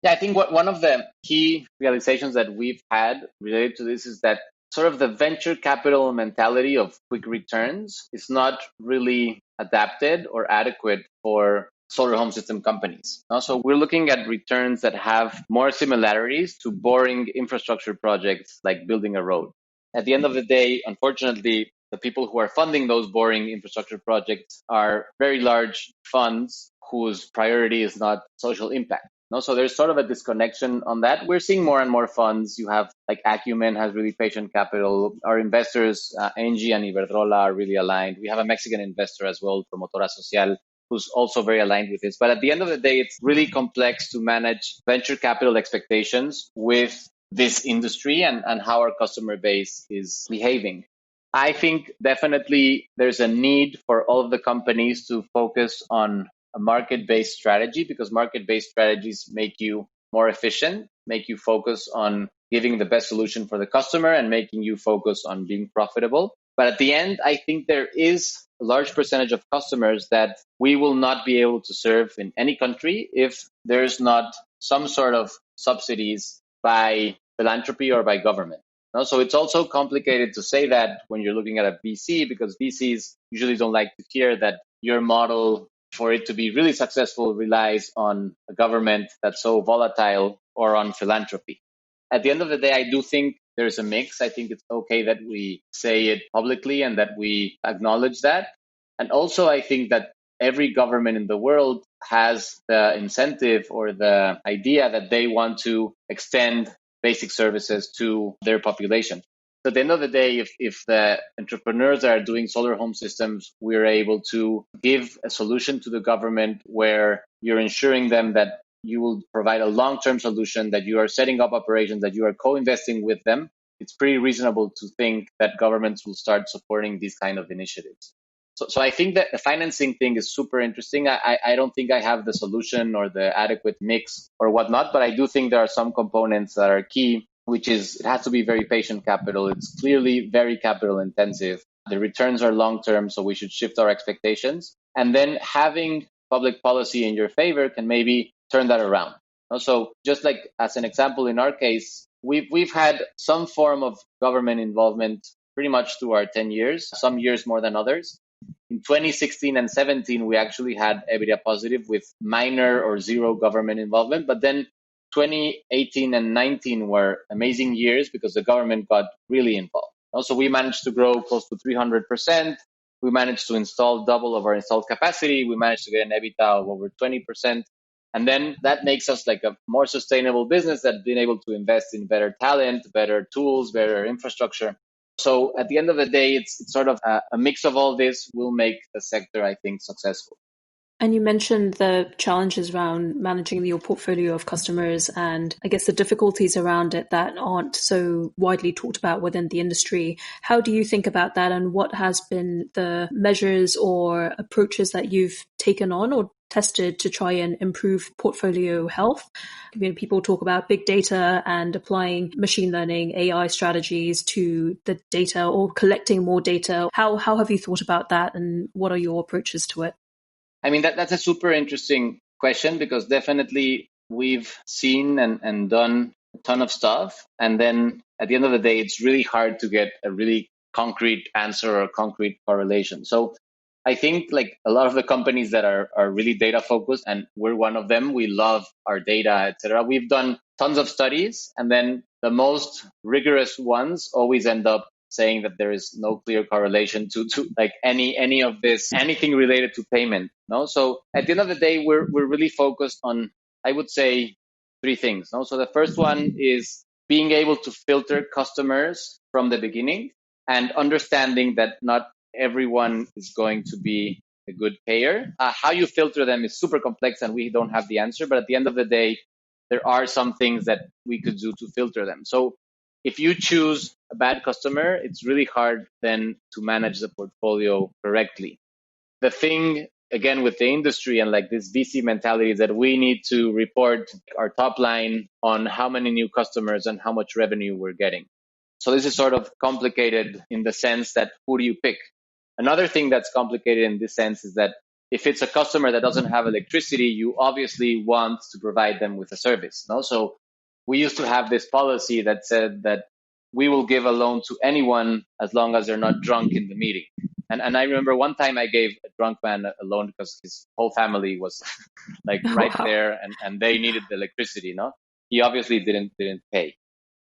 Yeah, I think one of the key realizations that we've had related to this is that sort of the venture capital mentality of quick returns is not really adapted or adequate for solar home system companies. So we're looking at returns that have more similarities to boring infrastructure projects like building a road. At the end of the day, unfortunately, the people who are funding those boring infrastructure projects are very large funds whose priority is not social impact. So there's sort of a disconnection on that. We're seeing more and more funds. You have like Acumen has really patient capital. Our investors, Engie and Iberdrola, are really aligned. We have a Mexican investor as well, Promotora Social, who's also very aligned with this. But at the end of the day, it's really complex to manage venture capital expectations with this industry and how our customer base is behaving. I think definitely there's a need for all of the companies to focus on a market-based strategy, because market-based strategies make you more efficient, make you focus on giving the best solution for the customer and making you focus on being profitable. But at the end, I think there is a large percentage of customers that we will not be able to serve in any country if there's not some sort of subsidies by philanthropy or by government. So it's also complicated to say that when you're looking at a VC, because VCs usually don't like to hear that your model, for it to be really successful, relies on a government that's so volatile or on philanthropy. At the end of the day, I do think there's a mix. I think it's okay that we say it publicly and that we acknowledge that. And also, I think that every government in the world has the incentive or the idea that they want to extend basic services to their population. So at the end of the day, if the entrepreneurs that are doing solar home systems, we're able to give a solution to the government where you're ensuring them that you will provide a long-term solution, that you are setting up operations, that you are co-investing with them, it's pretty reasonable to think that governments will start supporting these kind of initiatives. So I think that the financing thing is super interesting. I don't think I have the solution or the adequate mix or whatnot, but I do think there are some components that are key, which is it has to be very patient capital. It's clearly very capital intensive. The returns are long-term, so we should shift our expectations. And then having public policy in your favor can maybe turn that around. So just like as an example, in our case, we've had some form of government involvement pretty much through our 10 years, some years more than others. In 2016 and 17, we actually had EBITDA positive with minor or zero government involvement. But then 2018 and 19 were amazing years because the government got really involved. Also, we managed to grow close to 300%. We managed to install double of our installed capacity. We managed to get an EBITDA of over 20%. And then that makes us like a more sustainable business that's been able to invest in better talent, better tools, better infrastructure. So at the end of the day, it's sort of a mix of all this will make the sector, I think, successful. And you mentioned the challenges around managing your portfolio of customers and I guess the difficulties around it that aren't so widely talked about within the industry. How do you think about that, and what has been the measures or approaches that you've taken on or tested to try and improve portfolio health? I mean, people talk about big data and applying machine learning, AI strategies to the data or collecting more data. How have you thought about that, and what are your approaches to it? I mean, that's a super interesting question because definitely we've seen and done a ton of stuff. And then at the end of the day, it's really hard to get a really concrete answer or concrete correlation. So I think like a lot of the companies that are really data focused, and we're one of them, we love our data, etc. We've done tons of studies, and then the most rigorous ones always end up saying that there is no clear correlation to like any of this, anything related to payment. No, so at the end of the day, we're really focused on, I would say, three things. No, so the first one is being able to filter customers from the beginning and understanding that not everyone is going to be a good payer. How you filter them is super complex, and we don't have the answer. But at the end of the day, there are some things that we could do to filter them. So if you choose a bad customer, it's really hard then to manage the portfolio correctly. The thing, again, with the industry and like this VC mentality is that we need to report our top line on how many new customers and how much revenue we're getting. So this is sort of complicated in the sense that who do you pick? Another thing that's complicated in this sense is that if it's a customer that doesn't have electricity, you obviously want to provide them with a service. No? So we used to have this policy that said that we will give a loan to anyone as long as they're not drunk in the meeting. And I remember one time I gave a drunk man a loan because his whole family was like right there and they needed the electricity. No, he obviously didn't pay.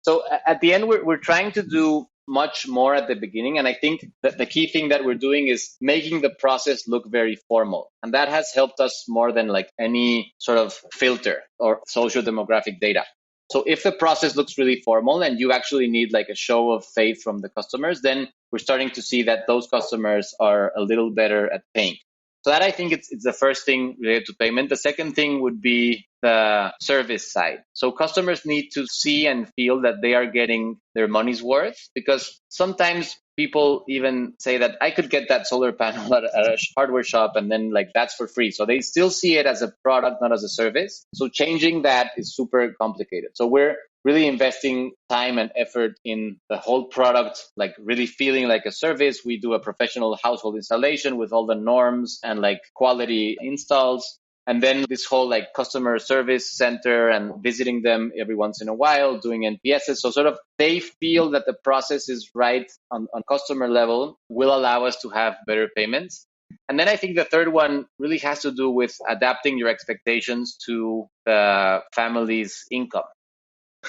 So at the end, we're trying to do much more at the beginning. And I think that the key thing that we're doing is making the process look very formal. And that has helped us more than like any sort of filter or social demographic data. So if the process looks really formal and you actually need like a show of faith from the customers, then we're starting to see that those customers are a little better at paying. So that I think it's the first thing related to payment. The second thing would be the service side. So customers need to see and feel that they are getting their money's worth, because sometimes people even say that I could get that solar panel at a hardware shop and then like that's for free. So they still see it as a product, not as a service. So changing that is super complicated. So we're really investing time and effort in the whole product, like really feeling like a service. We do a professional household installation with all the norms and like quality installs. And then this whole like customer service center and visiting them every once in a while, doing NPSs. So sort of they feel that the process is right on customer level will allow us to have better payments. And then I think the third one really has to do with adapting your expectations to the family's income.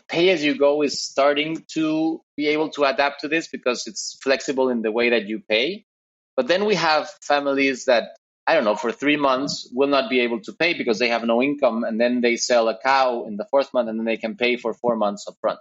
Pay as you go is starting to be able to adapt to this because it's flexible in the way that you pay. But then we have families that, I don't know, for 3 months will not be able to pay because they have no income. And then they sell a cow in the fourth month and then they can pay for 4 months upfront.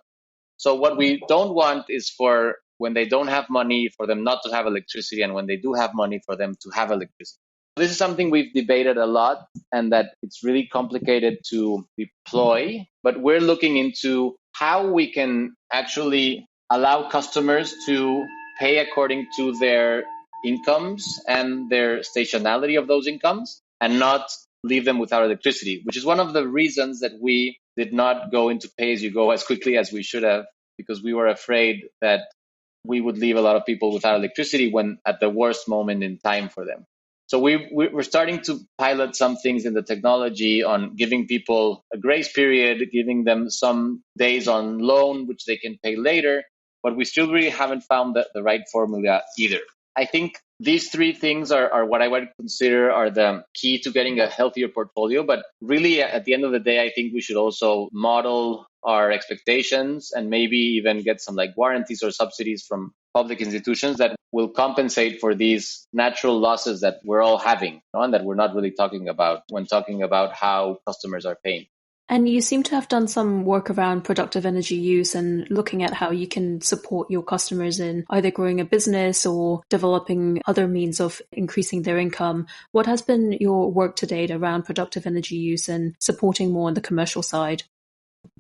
So what we don't want is for when they don't have money for them not to have electricity, and when they do have money for them to have electricity. This is something we've debated a lot and that it's really complicated to deploy, but we're looking into how we can actually allow customers to pay according to their incomes and their stationality of those incomes and not leave them without electricity, which is one of the reasons that we did not go into pay-as-you-go as quickly as we should have, because we were afraid that we would leave a lot of people without electricity when at the worst moment in time for them. So we're starting to pilot some things in the technology on giving people a grace period, giving them some days on loan, which they can pay later, but we still really haven't found the right formula either. I think these three things are what I would consider are the key to getting a healthier portfolio. But really, at the end of the day, I think we should also model our expectations and maybe even get some like warranties or subsidies from public institutions that will compensate for these natural losses that we're all having, and that we're not really talking about when talking about how customers are paying. And you seem to have done some work around productive energy use and looking at how you can support your customers in either growing a business or developing other means of increasing their income. What has been your work to date around productive energy use and supporting more on the commercial side?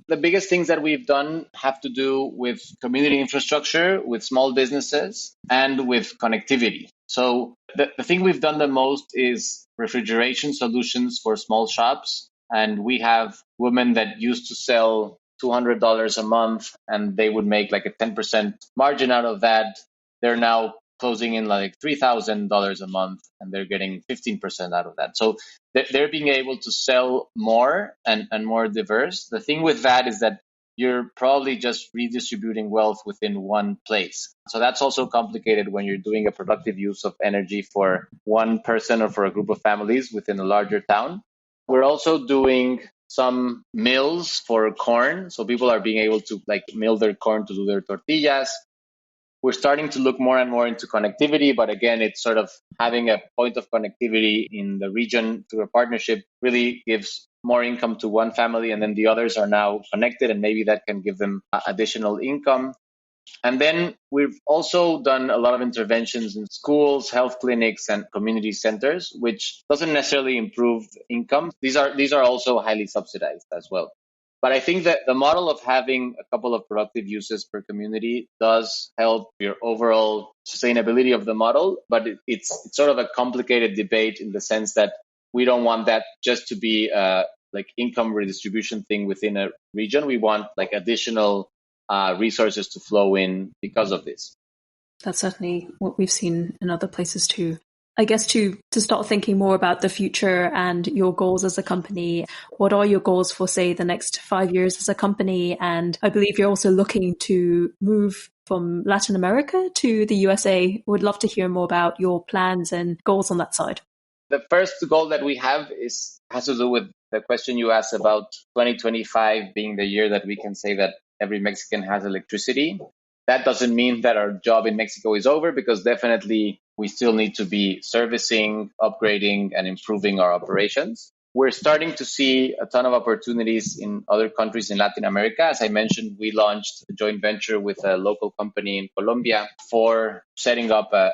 The biggest things that we've done have to do with community infrastructure, with small businesses, and with connectivity. So the thing we've done the most is refrigeration solutions for small shops. And we have women that used to sell $200 a month and they would make like a 10% margin out of that. They're now closing in like $3,000 a month and they're getting 15% out of that. So they're being able to sell more and more diverse. The thing with that is that you're probably just redistributing wealth within one place. So that's also complicated when you're doing a productive use of energy for one person or for a group of families within a larger town. We're also doing some mills for corn. So people are being able to like mill their corn to do their tortillas. We're starting to look more and more into connectivity, but again, it's sort of having a point of connectivity in the region through a partnership really gives more income to one family, and then the others are now connected, and maybe that can give them additional income. And then we've also done a lot of interventions in schools, health clinics, and community centers, which doesn't necessarily improve income. These are also highly subsidized as well. But I think that the model of having a couple of productive uses per community does help your overall sustainability of the model. But it's sort of a complicated debate in the sense that we don't want that just to be a like income redistribution thing within a region. We want like additional resources to flow in because of this. That's certainly what we've seen in other places too. I guess to start thinking more about the future and your goals as a company, what are your goals for, say, the next 5 years as a company? And I believe you're also looking to move from Latin America to the USA. Would love to hear more about your plans and goals on that side. The first goal that we have has to do with the question you asked about 2025 being the year that we can say that every Mexican has electricity. That doesn't mean that our job in Mexico is over, because definitely we still need to be servicing, upgrading, and improving our operations. We're starting to see a ton of opportunities in other countries in Latin America. As I mentioned, we launched a joint venture with a local company in Colombia for setting up a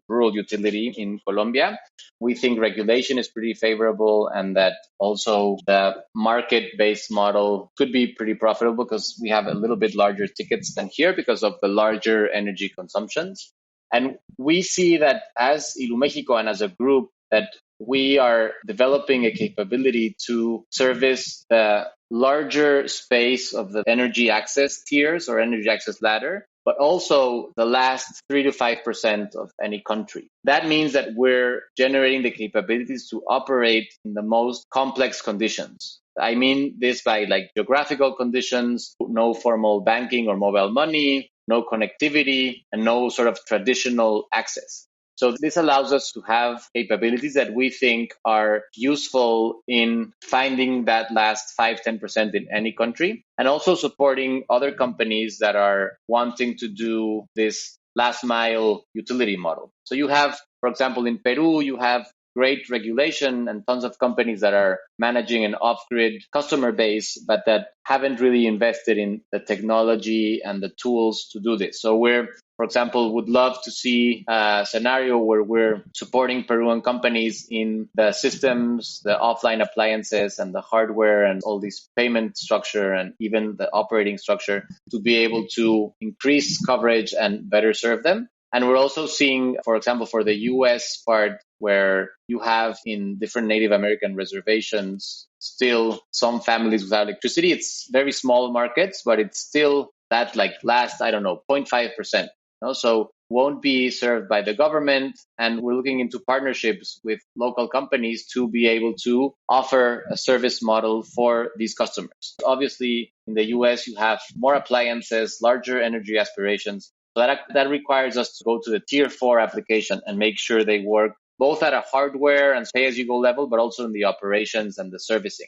rural utility in Colombia. We think regulation is pretty favorable, and that also the market-based model could be pretty profitable because we have a little bit larger tickets than here because of the larger energy consumptions. And we see that as Iluméxico and as a group, that we are developing a capability to service the larger space of the energy access tiers or energy access ladder, but also the last 3 to 5% of any country. That means that we're generating the capabilities to operate in the most complex conditions. I mean this by like geographical conditions, no formal banking or mobile money, no connectivity, and no sort of traditional access. So this allows us to have capabilities that we think are useful in finding that last 5-10% in any country, and also supporting other companies that are wanting to do this last mile utility model. So you have, for example, in Peru, you have great regulation and tons of companies that are managing an off-grid customer base, but that haven't really invested in the technology and the tools to do this. So we're, for example, would love to see a scenario where we're supporting Peruvian companies in the systems, the offline appliances, and the hardware, and all this payment structure, and even the operating structure to be able to increase coverage and better serve them. And we're also seeing, for example, for the US part, where you have in different Native American reservations still some families without electricity. It's very small markets, but it's still that like last, 0.5%. So won't be served by the government. And we're looking into partnerships with local companies to be able to offer a service model for these customers. Obviously, in the US, you have more appliances, larger energy aspirations. So that requires us to go to the tier 4 application and make sure they work both at a hardware and pay-as-you-go level, but also in the operations and the servicing.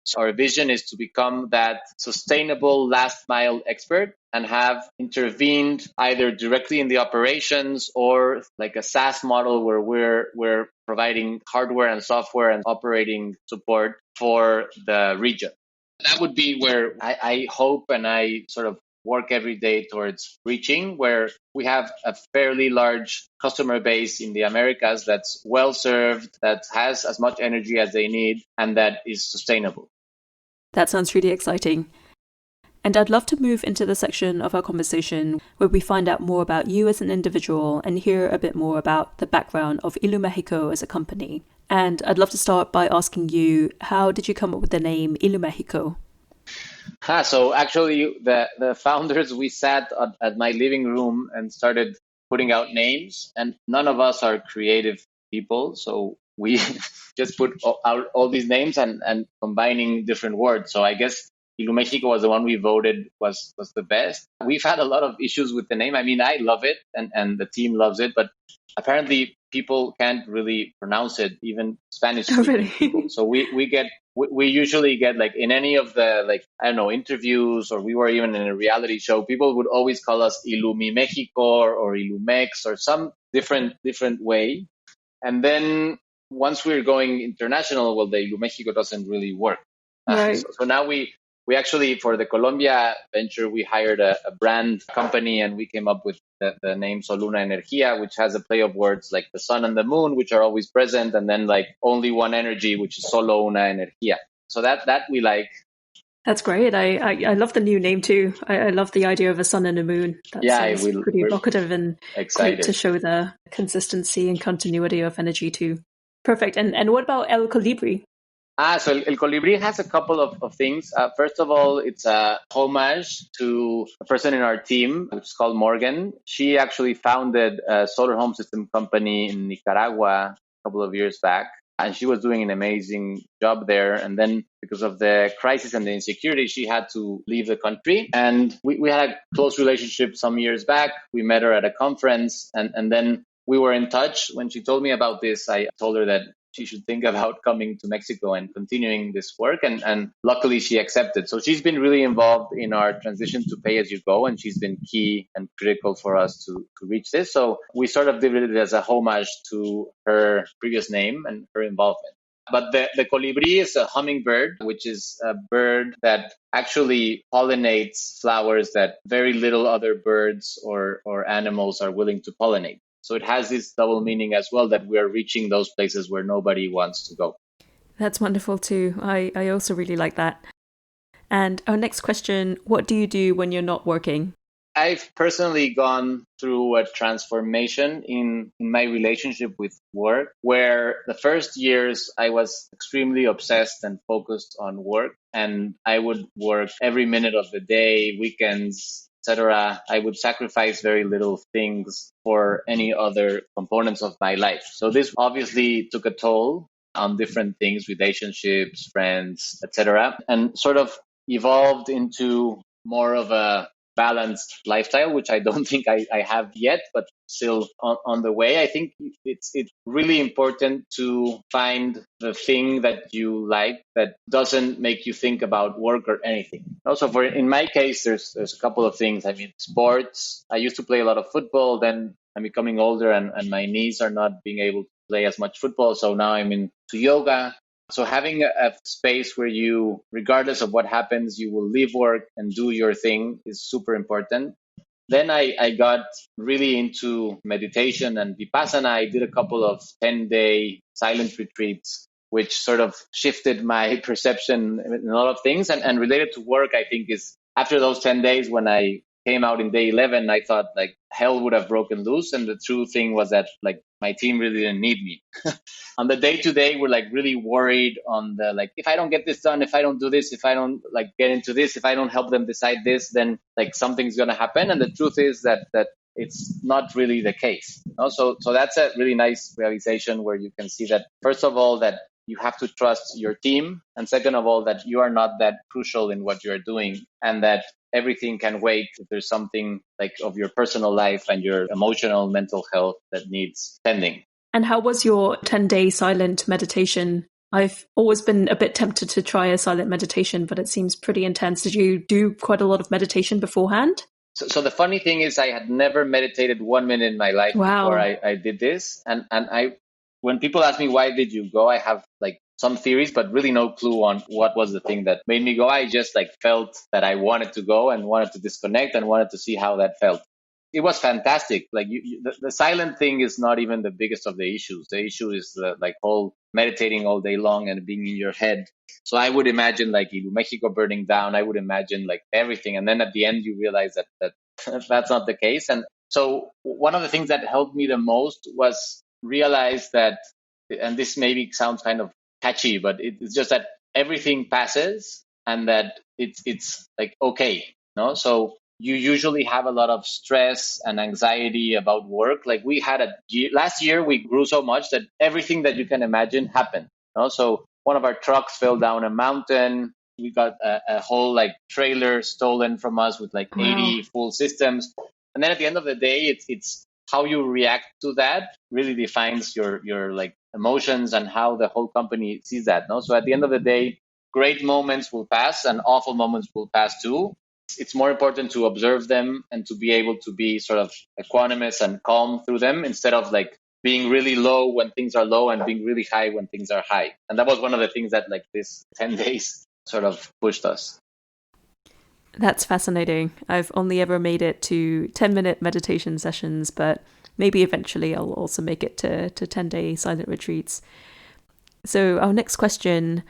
So our vision is to become that sustainable last mile expert and have intervened either directly in the operations or like a SaaS model where we're providing hardware and software and operating support for the region. That would be where I hope and I sort of work every day towards reaching, where we have a fairly large customer base in the Americas that's well served, that has as much energy as they need, and that is sustainable. That sounds really exciting. And I'd love to move into the section of our conversation where we find out more about you as an individual and hear a bit more about the background of Iluméxico as a company. And I'd love to start by asking you, how did you come up with the name Iluméxico? So actually, the founders, we sat at my living room and started putting out names, and none of us are creative people. So we just put out all these names and combining different words. So I guess Iluméxico was the one we voted was the best. We've had a lot of issues with the name. I mean, I love it and the team loves it, but apparently people can't really pronounce it, even Spanish speaking people. So we usually get like in any of the interviews, or we were even in a reality show, people would always call us Iluméxico or Ilumex or some different way. And then once we're going international, well, the Iluméxico doesn't really work. Right. So now we actually, for the Colombia venture, we hired a brand company and we came up with the name Soluna Energía, which has a play of words like the sun and the moon, which are always present, and then like only one energy, which is solo una energía. So that we like. That's great. I love the new name too. I love the idea of a sun and a moon. That sounds pretty evocative and excited. Great to show the consistency and continuity of energy too. Perfect. And what about El Colibri? So El Colibri has a couple of things. First of all, it's a homage to a person in our team, which is called Morgan. She actually founded a solar home system company in Nicaragua a couple of years back, and she was doing an amazing job there. And then because of the crisis and the insecurity, she had to leave the country. And we had a close relationship some years back. We met her at a conference, and then we were in touch. When she told me about this, I told her that she should think about coming to Mexico and continuing this work. And luckily she accepted. So she's been really involved in our transition to pay as you go. And she's been key and critical for us to reach this. So we sort of did it as a homage to her previous name and her involvement. But the colibri is a hummingbird, which is a bird that actually pollinates flowers that very little other birds or animals are willing to pollinate. So it has this double meaning as well, that we're reaching those places where nobody wants to go. That's wonderful too. I also really like that. And our next question, what do you do when you're not working? I've personally gone through a transformation in my relationship with work, where the first years I was extremely obsessed and focused on work, and I would work every minute of the day, weekends, etc. I would sacrifice very little things for any other components of my life. So this obviously took a toll on different things, relationships, friends, etc., and sort of evolved into more of a balanced lifestyle, which I don't think I have yet, but still on the way. I think it's really important to find the thing that you like that doesn't make you think about work or anything. Also, for in my case, there's a couple of things. I mean, sports. I used to play a lot of football. Then I'm becoming older, and my knees are not being able to play as much football. So now I'm into yoga. So having a space where you, regardless of what happens, you will leave work and do your thing is super important. Then I got really into meditation and Vipassana. I did a couple of 10-day silent retreats, which sort of shifted my perception in a lot of things. And related to work, I think is after those 10 days, when I came out in day 11, I thought like hell would have broken loose. And the true thing was that like my team really didn't need me. On the day to day, we're like really worried on the like, if I don't get this done, if I don't do this, if I don't like get into this, if I don't help them decide this, then like something's gonna happen. And the truth is that it's not really the case. You know? So that's a really nice realization where you can see that first of all that you have to trust your team, and second of all that you are not that crucial in what you're doing, and that everything can wait if there's something like of your personal life and your emotional mental health that needs tending. And how was your 10-day silent meditation? I've always been a bit tempted to try a silent meditation, but it seems pretty intense. Did you do quite a lot of meditation beforehand? So the funny thing is I had never meditated 1 minute in my life before I did this. And I, when people ask me, why did you go? I have like some theories, but really no clue on what was the thing that made me go. I just like felt that I wanted to go and wanted to disconnect and wanted to see how that felt. It was fantastic. Like the silent thing is not even the biggest of the issues. The issue is the like whole meditating all day long and being in your head. So I would imagine like Iluméxico burning down. I would imagine like everything. And then at the end, you realize that that's not the case. And so one of the things that helped me the most was realize that, and this maybe sounds kind of catchy, but it's just that everything passes and that it's like, okay, no? So you usually have a lot of stress and anxiety about work. Like we had last year, we grew so much that everything that you can imagine happened. You know? So one of our trucks fell down a mountain. We got a whole like trailer stolen from us with like 80 full systems. And then at the end of the day, it's how you react to that really defines your like emotions and how the whole company sees that. No? So at the end of the day, great moments will pass and awful moments will pass too. It's more important to observe them and to be able to be sort of equanimous and calm through them instead of like being really low when things are low and being really high when things are high. And that was one of the things that like this 10 days sort of pushed us. That's fascinating. I've only ever made it to 10-minute meditation sessions, but maybe eventually I'll also make it to 10-day silent retreats. So our next question,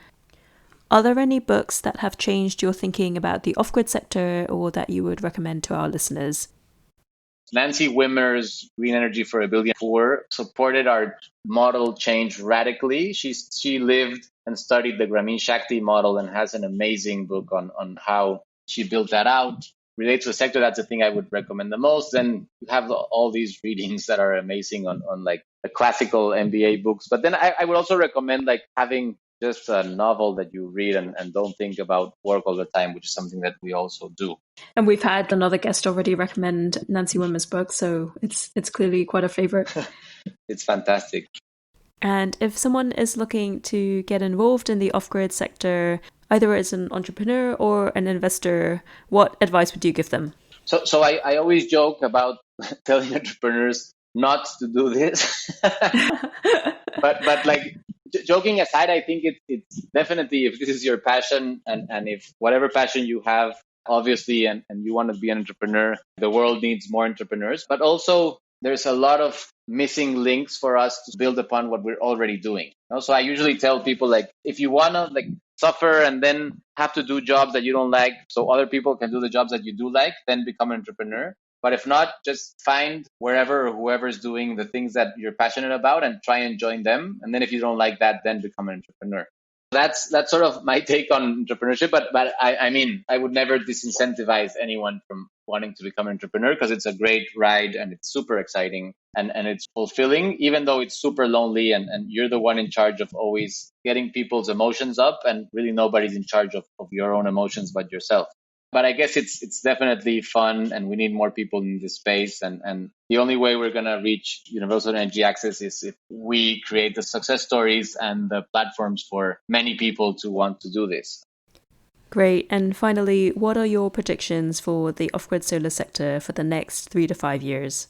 are there any books that have changed your thinking about the off-grid sector or that you would recommend to our listeners? Nancy Wimmer's Green Energy for a Billion Poor supported our model change radically. She lived and studied the Grameen Shakti model and has an amazing book on how she built that out. Related to the sector, that's the thing I would recommend the most. Then you have all these readings that are amazing on like the classical MBA books. But then I would also recommend like having just a novel that you read and don't think about work all the time, which is something that we also do. And we've had another guest already recommend Nancy Wimmer's book, so it's clearly quite a favorite. It's fantastic. And if someone is looking to get involved in the off-grid sector, either as an entrepreneur or an investor, what advice would you give them? So I always joke about telling entrepreneurs not to do this. but like joking aside, I think it's definitely, if this is your passion and if whatever passion you have, obviously, and you want to be an entrepreneur, the world needs more entrepreneurs. But also there's a lot of missing links for us to build upon what we're already doing. So I usually tell people like, if you want to like suffer and then have to do jobs that you don't like so other people can do the jobs that you do like, then become an entrepreneur. But if not, just find wherever or whoever's doing the things that you're passionate about and try and join them. And then if you don't like that, then become an entrepreneur. That's sort of my take on entrepreneurship. But I mean, I would never disincentivize anyone from wanting to become an entrepreneur because it's a great ride and it's super exciting and it's fulfilling, even though it's super lonely and you're the one in charge of always getting people's emotions up and really nobody's in charge of your own emotions but yourself. But I guess it's definitely fun and we need more people in this space. And the only way we're going to reach universal energy access is if we create the success stories and the platforms for many people to want to do this. Great. And finally, what are your predictions for the off-grid solar sector for the next 3 to 5 years?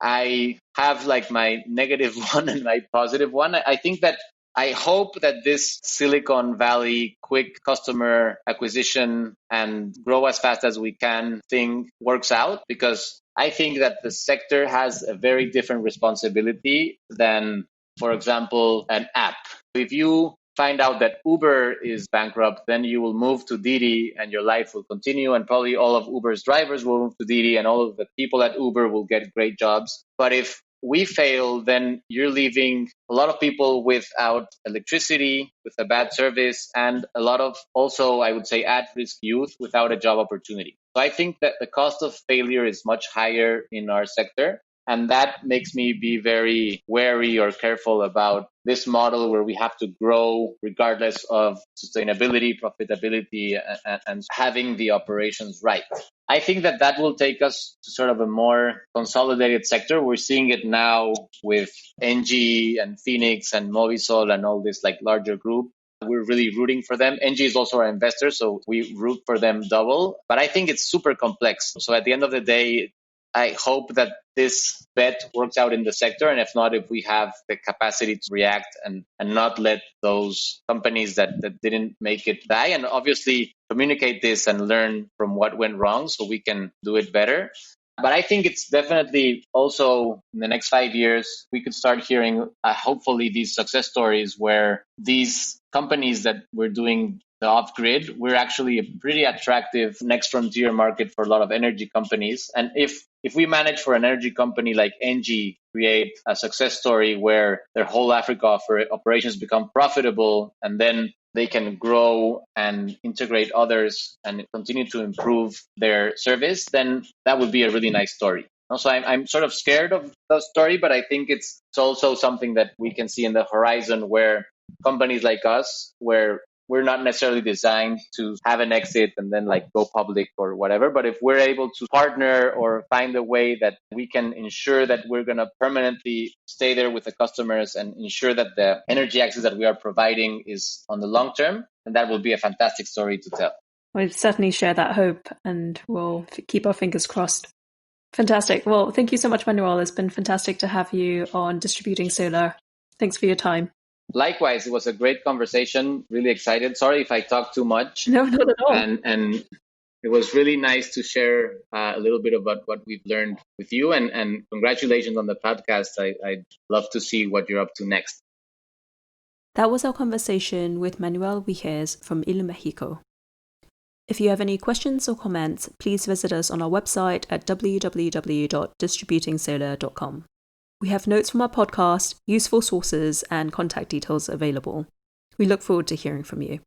I have like my negative one and my positive one. I think that I hope that this Silicon Valley quick customer acquisition and grow as fast as we can thing works out, because I think that the sector has a very different responsibility than, for example, an app. If you find out that Uber is bankrupt, then you will move to Didi and your life will continue, and probably all of Uber's drivers will move to Didi and all of the people at Uber will get great jobs. But if we fail, then you're leaving a lot of people without electricity, with a bad service, and a lot of also, I would say, at-risk youth without a job opportunity. So I think that the cost of failure is much higher in our sector. And that makes me be very wary or careful about this model where we have to grow regardless of sustainability, profitability, and having the operations right. I think that will take us to sort of a more consolidated sector. We're seeing it now with Engie and Phoenix and Movisol and all this like larger group. We're really rooting for them. Engie is also our investor, so we root for them double. But I think it's super complex. So at the end of the day, I hope that this bet works out in the sector. And if not, if we have the capacity to react and not let those companies that didn't make it die, and obviously communicate this and learn from what went wrong so we can do it better. But I think it's definitely also in the next 5 years, we could start hearing, hopefully, these success stories where these companies that we're doing the off-grid, we're actually a pretty attractive next frontier market for a lot of energy companies. And if we manage for an energy company like Engie create a success story where their whole Africa operations become profitable and then they can grow and integrate others and continue to improve their service, then that would be a really nice story. Also, I'm sort of scared of the story, but I think it's also something that we can see in the horizon where companies like us, where we're not necessarily designed to have an exit and then like go public or whatever. But if we're able to partner or find a way that we can ensure that we're going to permanently stay there with the customers and ensure that the energy access that we are providing is on the long term, then that will be a fantastic story to tell. We certainly share that hope and we'll keep our fingers crossed. Fantastic. Well, thank you so much, Manuel. It's been fantastic to have you on Distributing Solar. Thanks for your time. Likewise, it was a great conversation. Really excited. Sorry if I talked too much. No, not at all. And it was really nice to share a little bit about what we've learned with you. And congratulations on the podcast. I'd love to see what you're up to next. That was our conversation with Manuel Wiechers from Iluméxico. If you have any questions or comments, please visit us on our website at www.distributingsolar.com. We have notes from our podcast, useful sources, and contact details available. We look forward to hearing from you.